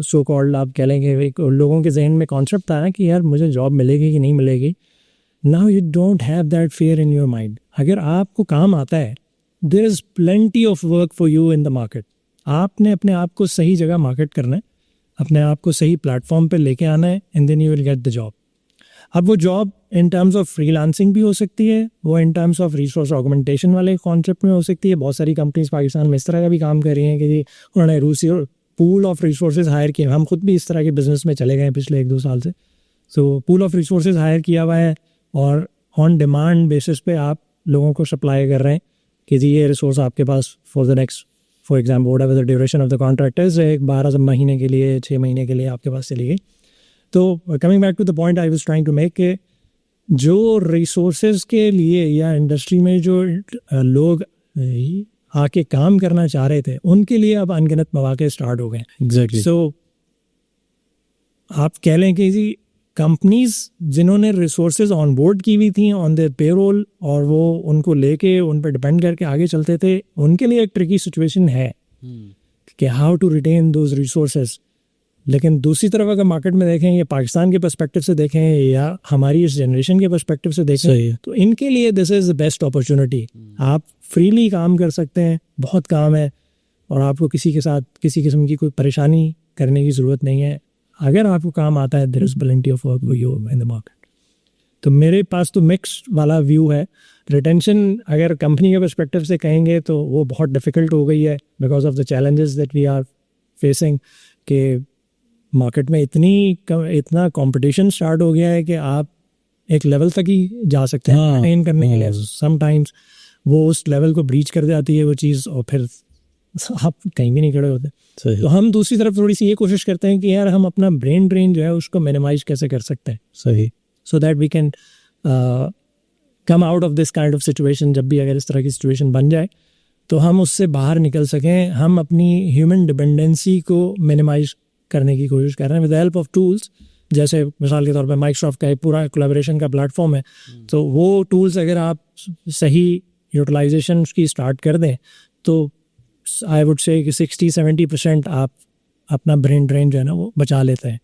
सो कॉल्ड आप कह लेंगे एक लोगों के जहन में कॉन्सेप्ट था कि यार मुझे जॉब मिलेगी कि नहीं मिलेगी, now you don't have that fear in your mind. अगर आपको काम आता है, there is plenty of work for you in the market. आपने अपने आप को सही जगह मार्केट करना है, अपने आप को सही प्लेटफॉर्म पे लेके आना है, and then you will get the job. अब वो job in terms of freelancing भी हो सकती है, वो in terms of resource augmentation वाले कॉन्सेप्ट में हो सकती है। बहुत सारी कंपनीज पाकिस्तान में इस तरह का भी काम कर रही हैं कि जी उन्होंने रूसी पूल ऑफ रिसोर्सेज हायर किए। हम खुद भी इस तरह के बिजनेस में चले गए पिछले 1-2 साल से। सो पूल ऑफ रिसोर्सेज हायर किया हुआ है और ऑन डिमांड बेसिस पे आप लोगों को सप्लाई कर रहे हैं कि जी ये रिसोर्स आपके पास for the next, for example whatever the duration of the contract is, 12 महीने के लिए, 6 महीने के लिए आपके पास चली गई। तो coming back to the point I was trying to make के जो रिसोर्सेज के लिए या इंडस्ट्री में जो लोग आके काम करना चाह रहे थे, उनके लिए अब अनगिनत मौके स्टार्ट हो गए। एग्जैक्टली। सो आप कह लें कि जी कंपनीज जिन्होंने रिसोर्सेज ऑन बोर्ड की हुई थी ऑन देयर पेरोल, और वो उनको लेके उन पर डिपेंड करके आगे चलते थे, उनके लिए एक ट्रिकी सिचुएशन है कि how to retain those resources. लेकिन दूसरी तरफ अगर मार्केट में देखें, ये पाकिस्तान के पर्सपेक्टिव से देखें या हमारी इस जनरेशन के पर्सपेक्टिव से देखें, तो इनके लिए this is the best opportunity. आप फ्रीली काम कर सकते हैं, बहुत काम है, और आपको किसी के साथ किसी किस्म की कोई परेशानी करने की ज़रूरत नहीं है। अगर आपको काम आता है, there is plenty of work for you in the market. तो मेरे पास तो मिक्स वाला व्यू है। रिटेंशन अगर कंपनी के पर्सपेक्टिव से कहेंगे तो वो बहुत डिफ़िकल्ट हो गई है because of the challenges that we are facing, कि मार्केट में इतना कंपटीशन स्टार्ट हो गया है कि आप एक लेवल तक ही जा सकते हैं ट्रेन करने के लिए। समटाइम्स वो उस लेवल को ब्रीच कर जाती है वो चीज़, और फिर आप कहीं भी नहीं खड़े होते। तो हम दूसरी तरफ थोड़ी सी ये कोशिश करते हैं कि यार हम अपना ब्रेन ड्रेन जो है उसको मिनिमाइज कैसे कर सकते हैं, सही, so that we can come out of this kind of situation. जब भी अगर इस तरह की सिचुएशन बन जाए तो हम उससे बाहर निकल सकें, हम अपनी ह्यूमन डिपेंडेंसी को मिनिमाइज करने की कोशिश कर रहे हैं with the help of tools. जैसे मिसाल के तौर पे माइक्रोसॉफ्ट का एक पूरा कोलैबोरेशन का प्लेटफॉर्म है, तो वो टूल्स अगर आप सही यूटिलाइजेशन की स्टार्ट कर दें तो आई वुड से कि 60-70% आप अपना ब्रेन ड्रेन जो है ना वो बचा लेते हैं।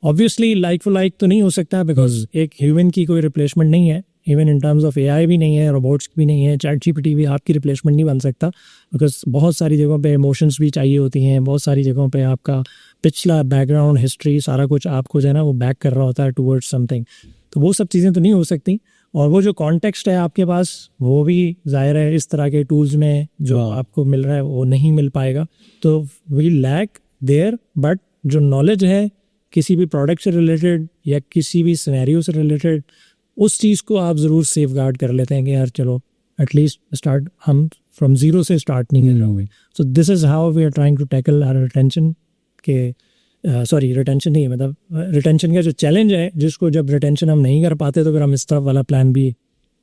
ऑब्वियसली लाइक फॉर लाइक तो नहीं हो सकता, बिकॉज एक ह्यूमन की कोई रिप्लेसमेंट नहीं है, even in terms of AI भी नहीं है, रोबोट्स भी नहीं है, चैट जीपीटी भी आपकी रिप्लेसमेंट नहीं बन सकता, बिकॉज बहुत सारी जगहों पे इमोशंस भी चाहिए होती हैं, बहुत सारी जगहों पे आपका पिछला बैकग्राउंड हिस्ट्री सारा कुछ आपको जो है ना वो बैक कर रहा होता है टूवर्ड्स समथिंग। तो वो सब चीज़ें तो नहीं हो सकती, और वो जो कॉन्टेक्स्ट है आपके पास वो भी ज़ाहिर है इस तरह के टूल्स में जो आपको मिल रहा है वो नहीं मिल पाएगा। तो वी लैक देयर, बट जो नॉलेज है किसी भी प्रोडक्ट से रिलेटेड या किसी भी सिनेरियो से रिलेटेड, उस चीज़ को आप ज़रूर सेफ गार्ड कर लेते हैं कि यार चलो एटलीस्ट स्टार्ट, हम फ्रॉम ज़ीरो से स्टार्ट नहीं कर रहे होंगे। So this is how we are trying to tackle our retention के सॉरी रिटेंशन नहीं, मतलब रिटेंशन का जो चैलेंज है, जिसको जब रिटेंशन हम नहीं कर पाते तो फिर हम इस तरफ वाला प्लान भी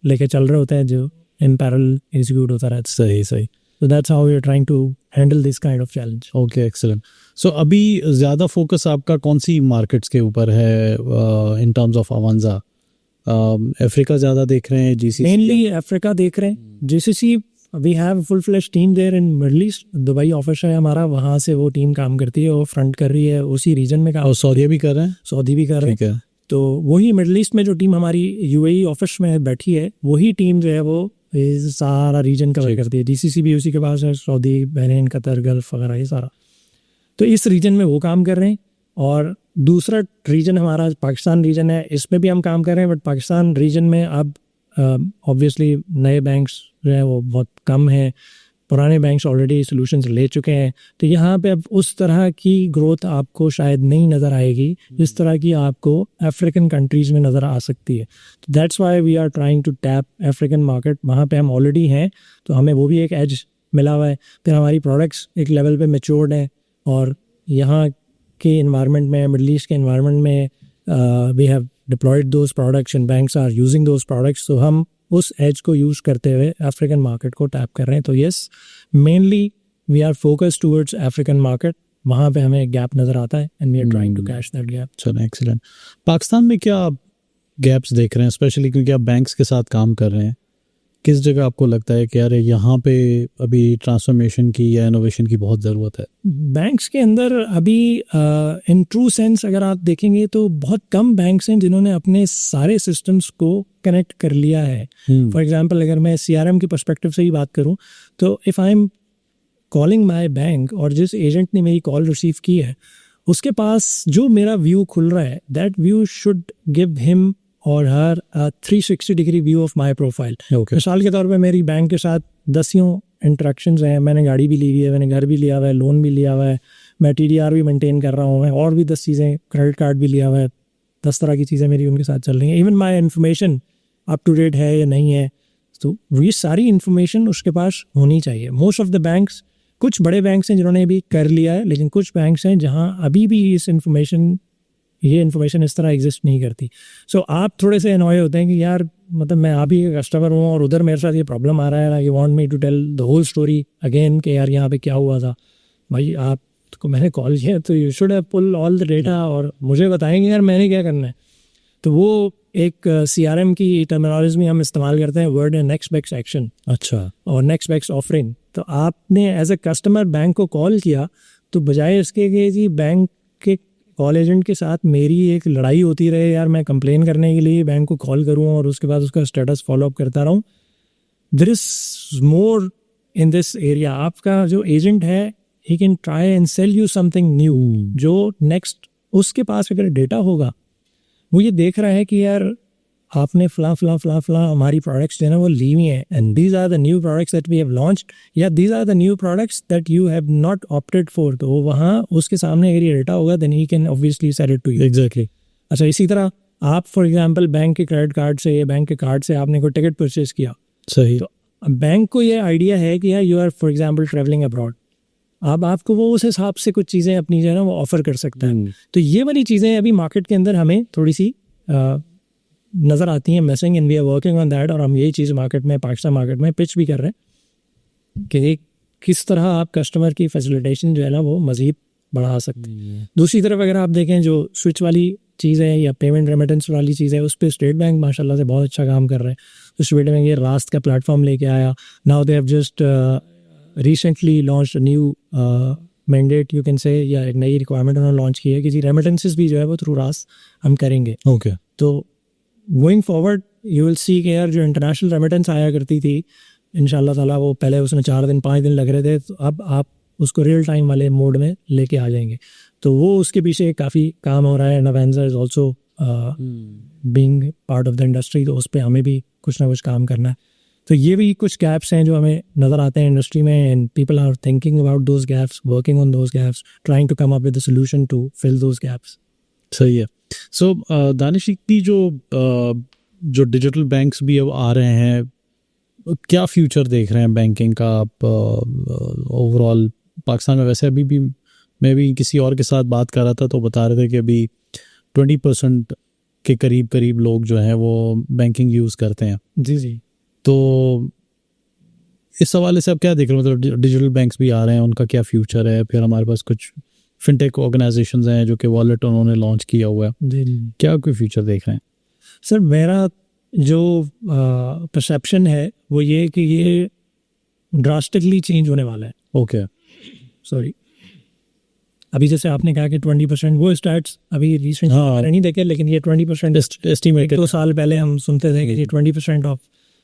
लेके चल रहे होते हैं जो इन पैरेलल एग्जीक्यूट होता रहता है. सही सही. So that's how we are trying to handle this kind of challenge. Okay, excellent. So अभी ज़्यादा फोकस आपका कौन सी मार्केट्स के ऊपर है इन टर्म्स ऑफ अवांजा? अफ्रीका ज़्यादा देख रहे हैं, जीसीसी? Mainly अफ्रीका देख रहे हैं. GCC we have a full-fledged team there in Middle East. Dubai office है हमारा, वहाँ से वो टीम काम करती है, वो फ्रंट कर रही है उसी रीजन में काम. और सऊदी भी कर रहे हैं? सऊदी भी कर रहे हैं. ठीक है. तो वही मिडल ईस्ट में जो टीम हमारी यूएई ऑफिस में बैठी है, वही टीम जो है वो सारा रीजन कवर करती है. जीसीसी भी उसी के पास है, सऊदी, बहरीन, कतर, गल्फ वगैरह ये सारा. तो इस रीजन में वो काम कर रहे हैं. और दूसरा रीजन हमारा पाकिस्तान रीजन है, इसमें भी हम काम कर रहे हैं. बट पाकिस्तान रीजन में अब ऑब्वियसली नए बैंक्स जो हैं वो बहुत कम हैं, पुराने बैंक्स ऑलरेडी सॉल्यूशंस ले चुके हैं. तो यहाँ पे अब उस तरह की ग्रोथ आपको शायद नहीं नज़र आएगी जिस तरह की आपको अफ्रीकन कंट्रीज़ में नज़र आ सकती है. That's why we are trying to tap African market. वहाँ पे हम ऑलरेडी हैं तो हमें वो भी एक एज मिला हुआ है. फिर हमारी प्रोडक्ट्स एक लेवल पे मैच्योर्ड हैं और यहाँ के इन्वायरमेंट में, मिडल ईस्ट के इन्वायरमेंट में we have deployed those products and banks are using those products. तो हम उस एज को यूज़ करते हुए अफ्रीकन मार्केट को टैप कर रहे हैं. तो yes, mainly we are focused towards African market. वहाँ पे हमें गैप नज़र आता है and we are trying to catch that gap. चलो, एक्सीलेंट. पाकिस्तान में क्या गैप्स देख रहे हैं, स्पेशली क्योंकि आप बैंक्स के साथ काम कर रहे हैं? किस जगह आपको लगता है कि यार यहाँ पे अभी ट्रांसफॉर्मेशन की या इनोवेशन की बहुत ज़रूरत है? बैंक्स के अंदर अभी इन ट्रू सेंस अगर आप देखेंगे तो बहुत कम बैंक्स हैं जिन्होंने अपने सारे सिस्टम्स को कनेक्ट कर लिया है. फॉर एग्जांपल अगर मैं CRM के पर्सपेक्टिव से ही बात करूं तो if I am calling my bank और जिस एजेंट ने मेरी कॉल रिसीव की है उसके पास जो मेरा व्यू खुल रहा है, that view should give him और हर 360 degree view of my profile. मिसाल के तौर पे मेरी बैंक के साथ 10 इंटरेक्शंस हैं. मैंने गाड़ी भी ली हुई है, मैंने घर भी लिया हुआ है, लोन भी लिया हुआ है, मैं TDR भी मेंटेन कर रहा हूँ, मैं और भी 10 चीज़ें, क्रेडिट कार्ड भी लिया हुआ है, 10 तरह की चीज़ें मेरी उनके साथ चल रही हैं. Even my information up to date है या नहीं है, तो ये सारी इन्फॉर्मेशन उसके पास होनी चाहिए. मोस्ट ऑफ द बैंक्स, कुछ बड़े बैंक्स हैं जिन्होंने भी कर लिया है, लेकिन कुछ बैंक्स हैं जहाँ अभी भी ये इन्फॉर्मेशन इस तरह एग्जिस्ट नहीं करती. सो आप थोड़े से अनॉय होते हैं कि यार मतलब मैं आप ही कस्टमर हूँ और उधर मेरे साथ ये प्रॉब्लम आ रहा है, you want me to tell the whole story again कि यार यहाँ पे क्या हुआ था. भाई आपको मैंने कॉल किया तो you should have pull all the data और मुझे बताएंगे यार मैंने क्या करना है. तो वो एक CRM की टर्मिनोलॉजी में हम इस्तेमाल करते हैं वर्ड है नेक्स्ट बेस्ट एक्शन. अच्छा. और नेक्स्ट बेस्ट ऑफरिंग. तो आपने एज ए कस्टमर बैंक को कॉल किया तो बजाय इसके कि जी बैंक के कॉल एजेंट के साथ मेरी एक लड़ाई होती रहे, यार मैं कंप्लेन करने के लिए बैंक को कॉल करूं और उसके बाद उसका स्टेटस फॉलो अप करता रहूं, there is more in this area. आपका जो एजेंट है ही can try and sell you something new. जो नेक्स्ट उसके पास अगर डेटा होगा वो ये देख रहा है कि यार आपने फला हमारी प्रोडक्ट्स जो है ना वो ली हुई हैं and these are the new products that we have launched या these are the new products that you have not opted for. तो वहाँ उसके सामने अगर ये डेटा होगा then he can obviously sell it to you. Exactly. अच्छा, इसी तरह आप फॉर एग्जांपल बैंक के क्रेडिट कार्ड से या बैंक के कार्ड से आपने कोई टिकट परचेज किया. सही. तो बैंक को ये आइडिया है कि यार you are for example travelling abroad, अब आपको वो उस हिसाब से कुछ चीज़ें अपनी जो है ना वो ऑफर कर सकता है. तो ये वाली चीज़ें अभी मार्केट के अंदर हमें थोड़ी सी नज़र आती हैं missing and we are working on that. और हम यही चीज़ मार्केट में, पाकिस्तान मार्केट में पिच भी कर रहे हैं कि किस तरह आप कस्टमर की फैसिलिटेशन जो है ना वो मज़ीद बढ़ा सकते हैं. दूसरी तरफ अगर आप देखें जो स्विच वाली चीज़ है या पेमेंट रेमिटेंस वाली चीज़ है उस पर स्टेट बैंक माशाल्लाह से बहुत अच्छा काम कर रहे हैं. तो स्टेट बैंक ये रास्त का प्लेटफॉर्म लेके आया. Now they have just recently launch new mandate you can से, या एक नई रिक्वायरमेंट उन्होंने लॉन्च की है कि जी रेमिटेंसेस भी जो है वो थ्रू रास्त हम करेंगे. ओके. तो going forward you will see कि यार जो इंटरनेशनल रेमिटेंस आया करती थी इंशाल्लाह ताला वो पहले उसमें 4 दिन 5 दिन लग रहे थे, तो अब आप उसको रियल टाइम वाले मोड में लेके आ जाएंगे. तो वो उसके पीछे काफ़ी काम हो रहा है. Avanza is also being part of the industry, तो उस पर हमें भी कुछ ना कुछ काम करना है. तो ये भी कुछ गैप्स हैं जो हमें नज़र आते हैं इंडस्ट्री में and people are thinking about those gaps, working on those gaps, trying to come up with the solution to fill those gaps. सही है. सो दानिश की जो डिजिटल बैंक्स भी अब आ रहे हैं, क्या फ्यूचर देख रहे हैं बैंकिंग का आप ओवरऑल पाकिस्तान में? वैसे अभी भी मैं भी किसी और के साथ बात कर रहा था तो बता रहे थे कि अभी 20% के करीब करीब लोग जो हैं वो बैंकिंग यूज़ करते हैं। जी जी। तो इस हवाले से आप क्या देख रहे हो, मतलब डिजिटल बैंक्स भी आ रहे हैं, उनका क्या फ्यूचर है? फिर हमारे पास कुछ फिनटेक ऑर्गेनाइजेशंस हैं जो कि वॉलेट उन्होंने लॉन्च किया हुआ है, जी जी। क्या कोई फ्यूचर देख रहे हैं? सर मेरा जो परसेप्शन है वो ये कि ये ड्रास्टिकली चेंज होने वाला है। ओके। सॉरी, अभी जैसे आपने कहा कि 20% वो स्टार्ट्स अभी रिसेंट हाँ। मैंने नहीं देखे, लेकिन ये 20% एस्टिमेटेड 2 साल पहले हम सुनते थे कि ये 20% ऑफ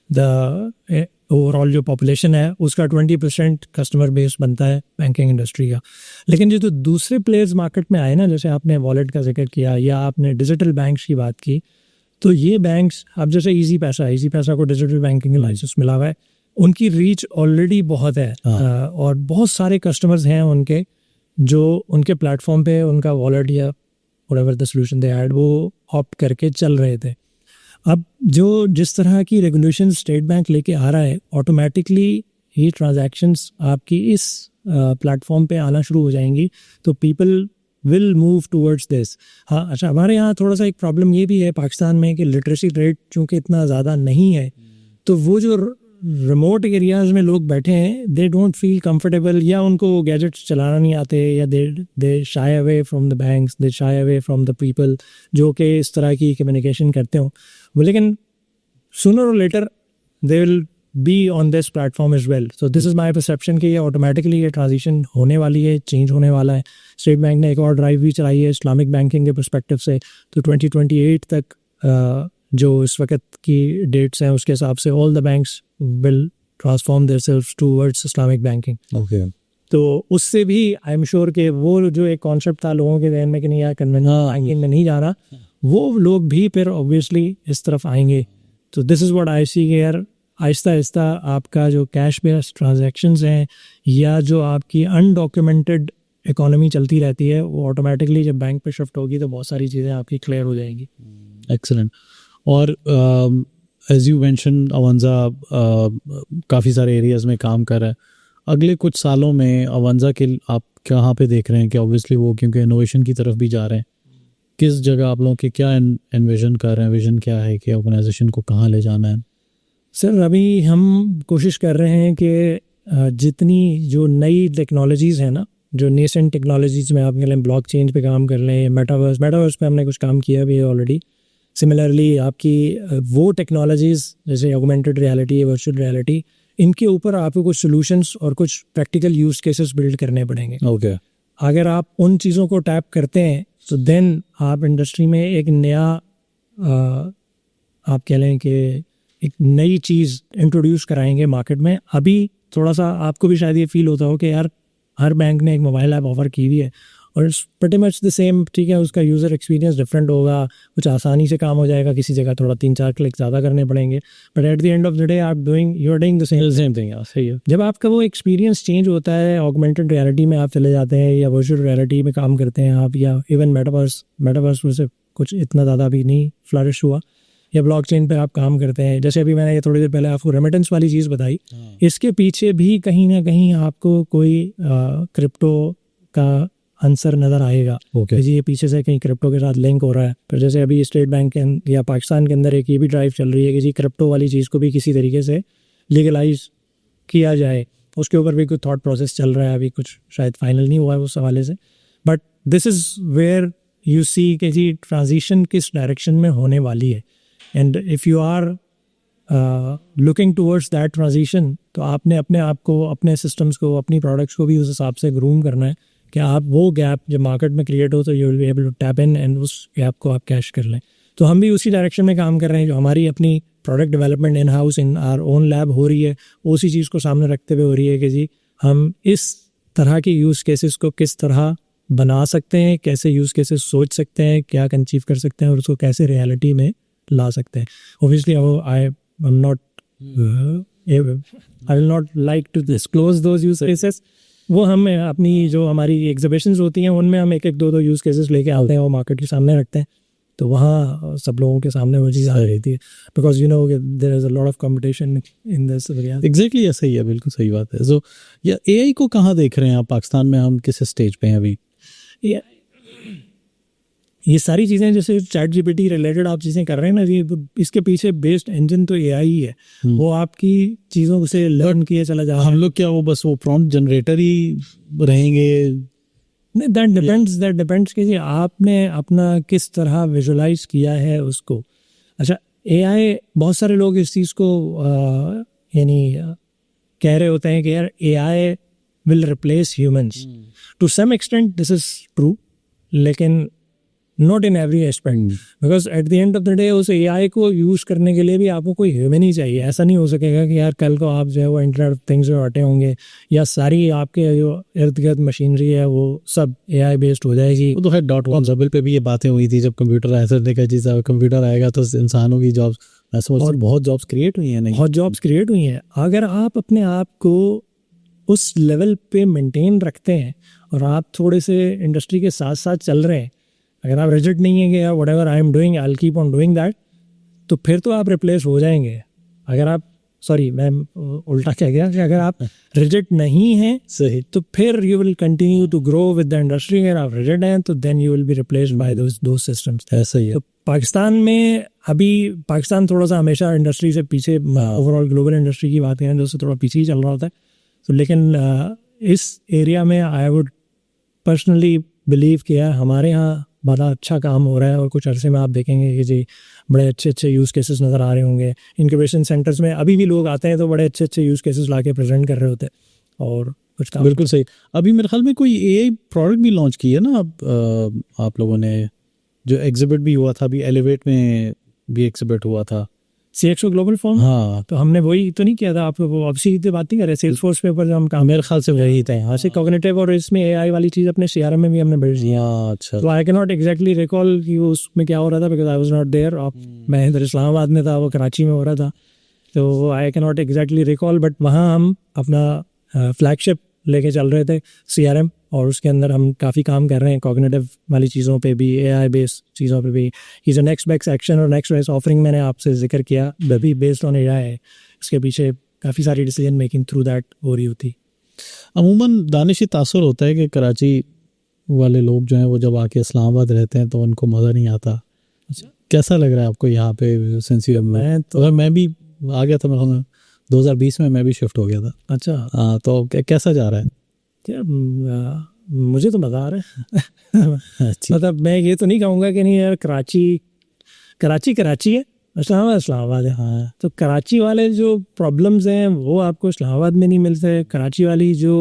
द ओवरऑल जो पॉपुलेशन है उसका 20% कस्टमर बेस बनता है बैंकिंग इंडस्ट्री का। लेकिन जो दूसरे प्लेयर्स मार्केट में आए ना, जैसे आपने वॉलेट का जिक्र किया या आपने डिजिटल बैंक्स की बात की, तो ये बैंक्स अब जैसे इजी पैसा को डिजिटल बैंकिंग लाइसेंस मिला हुआ है, उनकी रीच ऑलरेडी बहुत है। और बहुत सारे कस्टमर्स हैं उनके जो उनके प्लेटफॉर्म पे उनका वॉलेट या whatever the solution they had वो ऑप्ट करके चल रहे थे। अब जो जिस तरह की रेगुलेशन स्टेट बैंक लेके आ रहा है, ऑटोमेटिकली ये ट्रांजैक्शंस आपकी इस प्लेटफॉर्म पे आना शुरू हो जाएंगी, तो people will move towards this. हाँ अच्छा, हमारे यहाँ थोड़ा सा एक प्रॉब्लम ये भी है पाकिस्तान में कि लिटरेसी रेट चूँकि इतना ज़्यादा नहीं है, तो वो जो रिमोट एरियाज़ में लोग बैठे हैं दे डोंट फील कंफर्टेबल, या उनको गैजेट्स चलाना नहीं आते, या they shy away from the banks, they shy away from the people जो कि इस तरह की कम्युनिकेशन करते हो वो। लेकिन sooner or later they will be on this platform as well. So this is my perception कि ये ऑटोमेटिकली ये ट्रांजिशन होने वाली है, चेंज होने वाला है। स्टेट बैंक ने एक और ड्राइव भी चलाई है इस्लामिक बैंकिंग के परस्पेक्टिव से, तो 2028 तक जो इस वक्त की डेट्स हैं उसके हिसाब से all the banks will transform themselves towards Islamic banking. Okay. तो उससे भी आई एम श्योर कि वो जो एक कॉन्सेप्ट था लोगों के जहन में कि नहीं यार कन्वेंशनल बैंकिंग में नहीं जाना, वो लोग भी फिर ऑब्वियसली इस तरफ आएंगे। तो दिस इज़ व्हाट आई सी कि यार आहिस्ता आहिस्ता आपका जो कैश बेस्ड ट्रांजैक्शंस हैं या जो आपकी अनडॉक्यूमेंटेड इकोनॉमी चलती रहती है वो ऑटोमेटिकली जब बैंक पे शिफ्ट होगी तो बहुत सारी चीज़ें आपकी क्लियर हो जाएंगी। एक्सेलेंट। और एज यू मेंशन अवंजा काफ़ी सारे एरियाज़ में काम कर रहा है। अगले कुछ सालों में अवंजा के आप कहाँ पे देख रहे हैं कि ऑब्वियसली वो क्योंकि इनोवेशन की तरफ भी जा रहे हैं, किस जगह आप लोगों के क्या एनविजन कर रहे हैं, विजन क्या है कि ऑर्गेनाइजेशन को कहाँ ले जाना है? सर अभी हम कोशिश कर रहे हैं कि जितनी जो नई टेक्नोलॉजीज़ हैं ना, जो नेसेंट टेक्नोलॉजीज़ में आप कह लें ब्लॉकचेन पे काम कर लें, मेटावर्स पे हमने कुछ काम किया भी है ऑलरेडी। सिमिलरली आपकी वो टेक्नोलॉजीज़ जैसे ऑगमेंटेड रियलिटी, वर्चुअल रियलिटी, इनके ऊपर आपको कुछ सॉल्यूशंस और कुछ प्रैक्टिकल यूज़ केसेस बिल्ड करने पड़ेंगे। ओके। अगर आप उन चीज़ों को टैप करते हैं तो देन आप इंडस्ट्री में एक नया आप कह लें कि एक नई चीज़ इंट्रोड्यूस कराएंगे मार्केट में। अभी थोड़ा सा आपको भी शायद ये फील होता हो कि यार हर बैंक ने एक मोबाइल ऐप ऑफर की हुई है और it's pretty much the same, ठीक है, उसका यूज़र एक्सपीरियंस डिफरेंट होगा, कुछ आसानी से काम हो जाएगा, किसी जगह थोड़ा 3-4 क्लिक ज़्यादा करने पड़ेंगे, but at the end of the day आप you are doing the same thing. सही है। जब आपका वो एक्सपीरियंस चेंज होता है, ऑगमेंटेड रियलिटी में आप चले जाते हैं या वर्चुअल रियलिटी में काम करते हैं आप, या इवन मेटावर्स में से कुछ इतना ज़्यादा भी नहीं फ्लरिश हुआ, या ब्लॉकचेन पे आप काम करते हैं, जैसे अभी मैंने ये थोड़ी देर पहले आपको रेमिटेंस वाली चीज़ बताई, इसके पीछे भी कहीं ना कहीं आपको कोई क्रिप्टो का आंसर नज़र आएगा। ओके जी ये पीछे से कहीं क्रिप्टो के साथ लिंक हो रहा है। फिर जैसे अभी स्टेट बैंक के या पाकिस्तान के अंदर एक ये भी ड्राइव चल रही है कि जी क्रिप्टो वाली चीज़ को भी किसी तरीके से लीगलाइज किया जाए, उसके ऊपर भी कुछ थॉट प्रोसेस चल रहा है, अभी कुछ शायद फाइनल नहीं हुआ है उस हवाले से। But this is where you see कि जी ट्रांजिशन किस डायरेक्शन में होने वाली है, and if you are looking towards that transition तो आपने अपने आप को, अपने सिस्टम्स को, अपनी प्रोडक्ट्स को भी उस हिसाब से ग्रूम करना है कि आप वो गैप जब मार्केट में क्रिएट हो तो you will be able to tap in and उस गैप को आप कैश कर लें। तो हम भी उसी डायरेक्शन में काम कर रहे हैं। जो हमारी अपनी product development in house in our own lab हो रही है, उसी चीज़ को सामने रखते हुए हो रही है कि जी हम इस तरह के यूज़ केसेस को किस तरह बना सकते हैं, कैसे यूज़ केसेस सोच सकते हैं, क्या कंचीव कर सकते हैं और उसको कैसे रियलिटी में ला सकते हैं। Obviously I will not like to disclose those use cases. वो हम अपनी जो हमारी एग्जिबिशंस होती हैं उनमें हम 1-2 यूज़ केसेस लेके आते हैं और मार्केट के सामने रखते हैं, तो वहाँ सब लोगों के सामने वो चीज़ आ रहती है, because you know there is a lot of competition in this area. Exactly ऐसा ही है, बिल्कुल सही बात है। सो या एआई को कहाँ देख रहे हैं आप? पाकिस्तान में हम किस स्टेज पे हैं अभी? ये सारी चीज़ें जैसे चैट जीपीटी रिलेटेड आप चीज़ें कर रहे हैं ना, ये इसके पीछे बेस्ड इंजन तो एआई ही है। वो आपकी चीज़ों से लर्न किए चला जा रहा है। हम लोग क्या वो बस वो प्रॉम्प्ट जनरेटर ही रहेंगे? नहीं, दैट डिपेंड्स कि आपने अपना किस तरह विजुलाइज किया है उसको। अच्छा, एआई, बहुत सारे लोग इस चीज़ को यानी कह रहे होते हैं कि यार AI will replace humans. To some extent this is true, लेकिन not in every aspect, because at the end of the day उस एआई को यूज़ करने के लिए भी आपको कोई ह्यूमन ही चाहिए। ऐसा नहीं हो सकेगा कि यार कल को आप जो है वो इंटरनेट ऑफ थिंग्स में बैठे होंगे या सारी आपके जो इर्द गिर्द मशीनरी है वो सब एआई बेस्ड हो जाएगी। वो तो है .com पे भी ये बातें हुई थी जब कंप्यूटर आया था, देखा जी साहब कंप्यूटर आएगा तो इंसानों की जॉब्स, ऐसा और बहुत जॉब्स क्रिएट हुई हैं। नहीं, बहुत जॉब्स क्रिएट हुई हैं। अगर आप अपने आप को उस लेवल पे मेंटेन रखते हैं और आप थोड़े से इंडस्ट्री के साथ साथ चल रहे हैं, अगर आप रिजिड नहीं है कि यार whatever I am doing I will keep on doing that, तो फिर तो आप रिप्लेस हो जाएंगे। अगर आप, सॉरी मैं उल्टा कह गया, कि अगर आप रिजिड नहीं हैं सही, तो फिर you will continue to grow with the industry. अगर आप रिजिड हैं तो then you will be replaced by those systems. ऐसा ही है। तो पाकिस्तान में अभी, पाकिस्तान थोड़ा सा हमेशा इंडस्ट्री से पीछे, ओवरऑल ग्लोबल इंडस्ट्री की बात करें तो उससे थोड़ा पीछे ही चल रहा होता है। तो लेकिन इस एरिया में आई वुड पर्सनली बिलीव कि यार हमारे यहाँ बड़ा अच्छा काम हो रहा है और कुछ अरसे में आप देखेंगे कि जी बड़े अच्छे अच्छे यूज़ केसेस नज़र आ रहे होंगे। इंक्यूबेशन सेंटर्स में अभी भी लोग आते हैं तो बड़े अच्छे अच्छे यूज़ केसेस ला के प्रेजेंट कर रहे होते हैं और कुछ काम। बिल्कुल सही। अभी मेरे ख्याल में कोई एआई प्रोडक्ट भी लॉन्च की है ना आप लोगों ने, जो एग्जिबिट भी हुआ था, अभी एलिवेट में भी एग्जिबिट हुआ था, CXO ग्लोबल फॉर्म। हाँ, तो हमने वही तो नहीं किया था, आपको वो ऑब्वियसली तो बात नहीं कर रहे, सेल्स फोर्स पे ऊपर जो हम काम, मेरे ख्याल से वही थे। यहाँ से कॉग्निटिव और इसमें एआई वाली चीज़ अपने CRM में भी हमने बिल्ड किया। अच्छा, तो I can not exactly recall कि वो उसमें क्या हो रहा था, because I was not there. मैं इधर इस्लामाबाद में था, वो कराची में हो रहा था, तो I can not exactly recall. But वहाँ हम अपना फ्लैगशिप लेके चल रहे थे CRM, और उसके अंदर हम काफ़ी काम कर रहे हैं कॉग्निटिव वाली चीज़ों पे भी, एआई बेस्ड चीज़ों पे भी। ये जो नेक्स्ट बेस्ट एक्शन और नेक्स्ट बेस्ट ऑफरिंग मैंने आपसे जिक्र किया, वो भी बेस्ड ऑन एआई है। इसके पीछे काफ़ी सारी डिसीजन मेकिंग थ्रू दैट हो रही होती। अमूमन दानिशी तासुर होता है कि कराची वाले लोग जो हैं वो जब आके इस्लामाबाद रहते हैं तो उनको मज़ा नहीं आता। अच्छा, कैसा लग रहा है आपको यहाँ पे सिंस यू? मैं भी आ गया था, मैं 2020 में मैं भी शिफ्ट हो गया था। अच्छा, हाँ, तो कैसा जा रहा है? क्या मुझे तो मज़ा आ रहा है। मतलब मैं ये तो नहीं कहूँगा कि नहीं यार कराची है, इस्लामाबाद है। हाँ, तो कराची वाले जो प्रॉब्लम्स हैं वो आपको इस्लामाबाद में नहीं मिलते। कराची वाली जो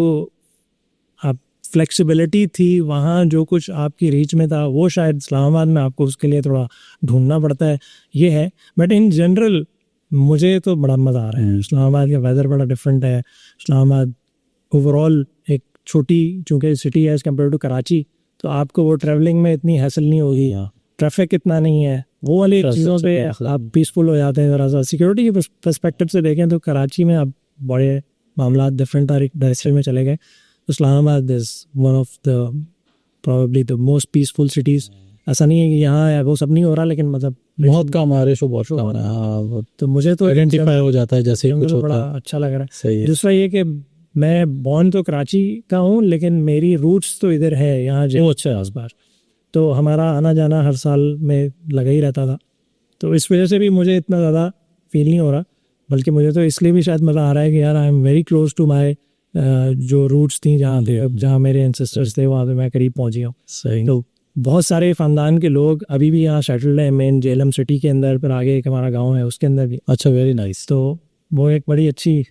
आप फ्लेक्सिबिलिटी थी वहाँ, जो कुछ आपकी रीच में था, वो शायद इस्लामाबाद में आपको उसके लिए थोड़ा ढूंढना पड़ता है, ये है। बट इन जनरल मुझे तो बड़ा मज़ा आ रहा है। इस्लामाबाद का वेदर बड़ा डिफरेंट है। इस्लामाबाद ओवरऑल एक छोटी चूँकि सिटी है एज़ कम्पेयर टू कराची, तो आपको वो ट्रैवलिंग में इतनी हैसल नहीं होगी, ट्रैफिक इतना नहीं है, वो वाली चीज़ों पे आप पीसफुल हो जाते हैं। ज़रा सा सिक्योरिटी के पर्सपेक्टिव से देखें तो कराची में अब बड़े मामला डिफरेंट डायरेक्शन में चले गए। Islamabad is one of the probably the most peaceful cities. ऐसा नहीं है कि यहाँ वो सब नहीं हो रहा, लेकिन मतलब बहुत कम आ रहे शो, बहुत कम आ रहा है। हाँ, तो मुझे तो आइडेंटिफाई हो जाता है जैसे कुछ होता बड़ा है। अच्छा लग रहा है। सही है। दूसरा ये कि मैं बॉर्न तो कराची का हूँ, लेकिन मेरी रूट्स तो इधर है, यहाँ जो अच्छा है आसपास, तो हमारा आना जाना हर साल में लगा ही रहता था। तो इस वजह से भी मुझे इतना ज़्यादा फील नहीं हो रहा, बल्कि मुझे तो इसलिए भी शायद मज़ा आ रहा है कि यार I am very close to my जो रूट्स थी, जहाँ मेरे एंसेस्टर्स थे, वहाँ पे मैं करीब पहुँच गया हूँ। सही। तो बहुत सारे ख़ानदान के लोग अभी भी यहाँ सेटल्ड हैं, मेन जेलम सिटी के अंदर, फिर आगे एक हमारा गाँव है उसके अंदर भी। अच्छा, वेरी नाइस। तो वो एक बड़ी अच्छी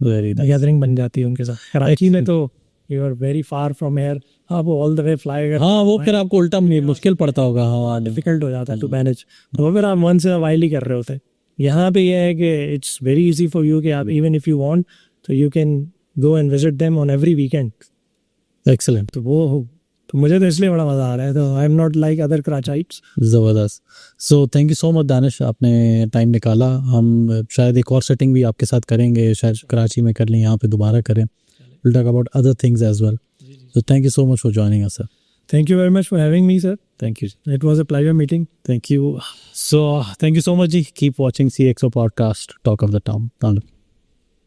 गैदरिंग बन जाती है उनके साथ। कराची में तो you are very far from here, हाँ वो ऑल द वे फ्लाई, हाँ वो फिर आपको उल्टा मुश्किल पड़ता होगा। हाँ, डिफिकल्ट हो जाता है टू मैनेज, तो फिर आप वन से वाइल ही कर रहे होते हैं। यहाँ पे ये है कि it's very easy for you कि आप इवन इफ यू वांट तो you can go and visit them on every weekend. Excellent. तो मुझे तो इसलिए बड़ा मज़ा आ रहा है। तो I am not like other Karachiites. ज़बरदस्त। So thank you so much Danish, आपने टाइम निकाला। हम शायद एक और सेटिंग भी आपके साथ करेंगे, शायद कराची में कर लें, यहाँ पे दोबारा करें। We'll talk about other things as well. So thank you so much for joining us, sir. Thank you very much for having me, sir. Thank you. It was a pleasure meeting. Thank you. So thank you so much, ji. Keep watching CXO podcast, Talk of the Town.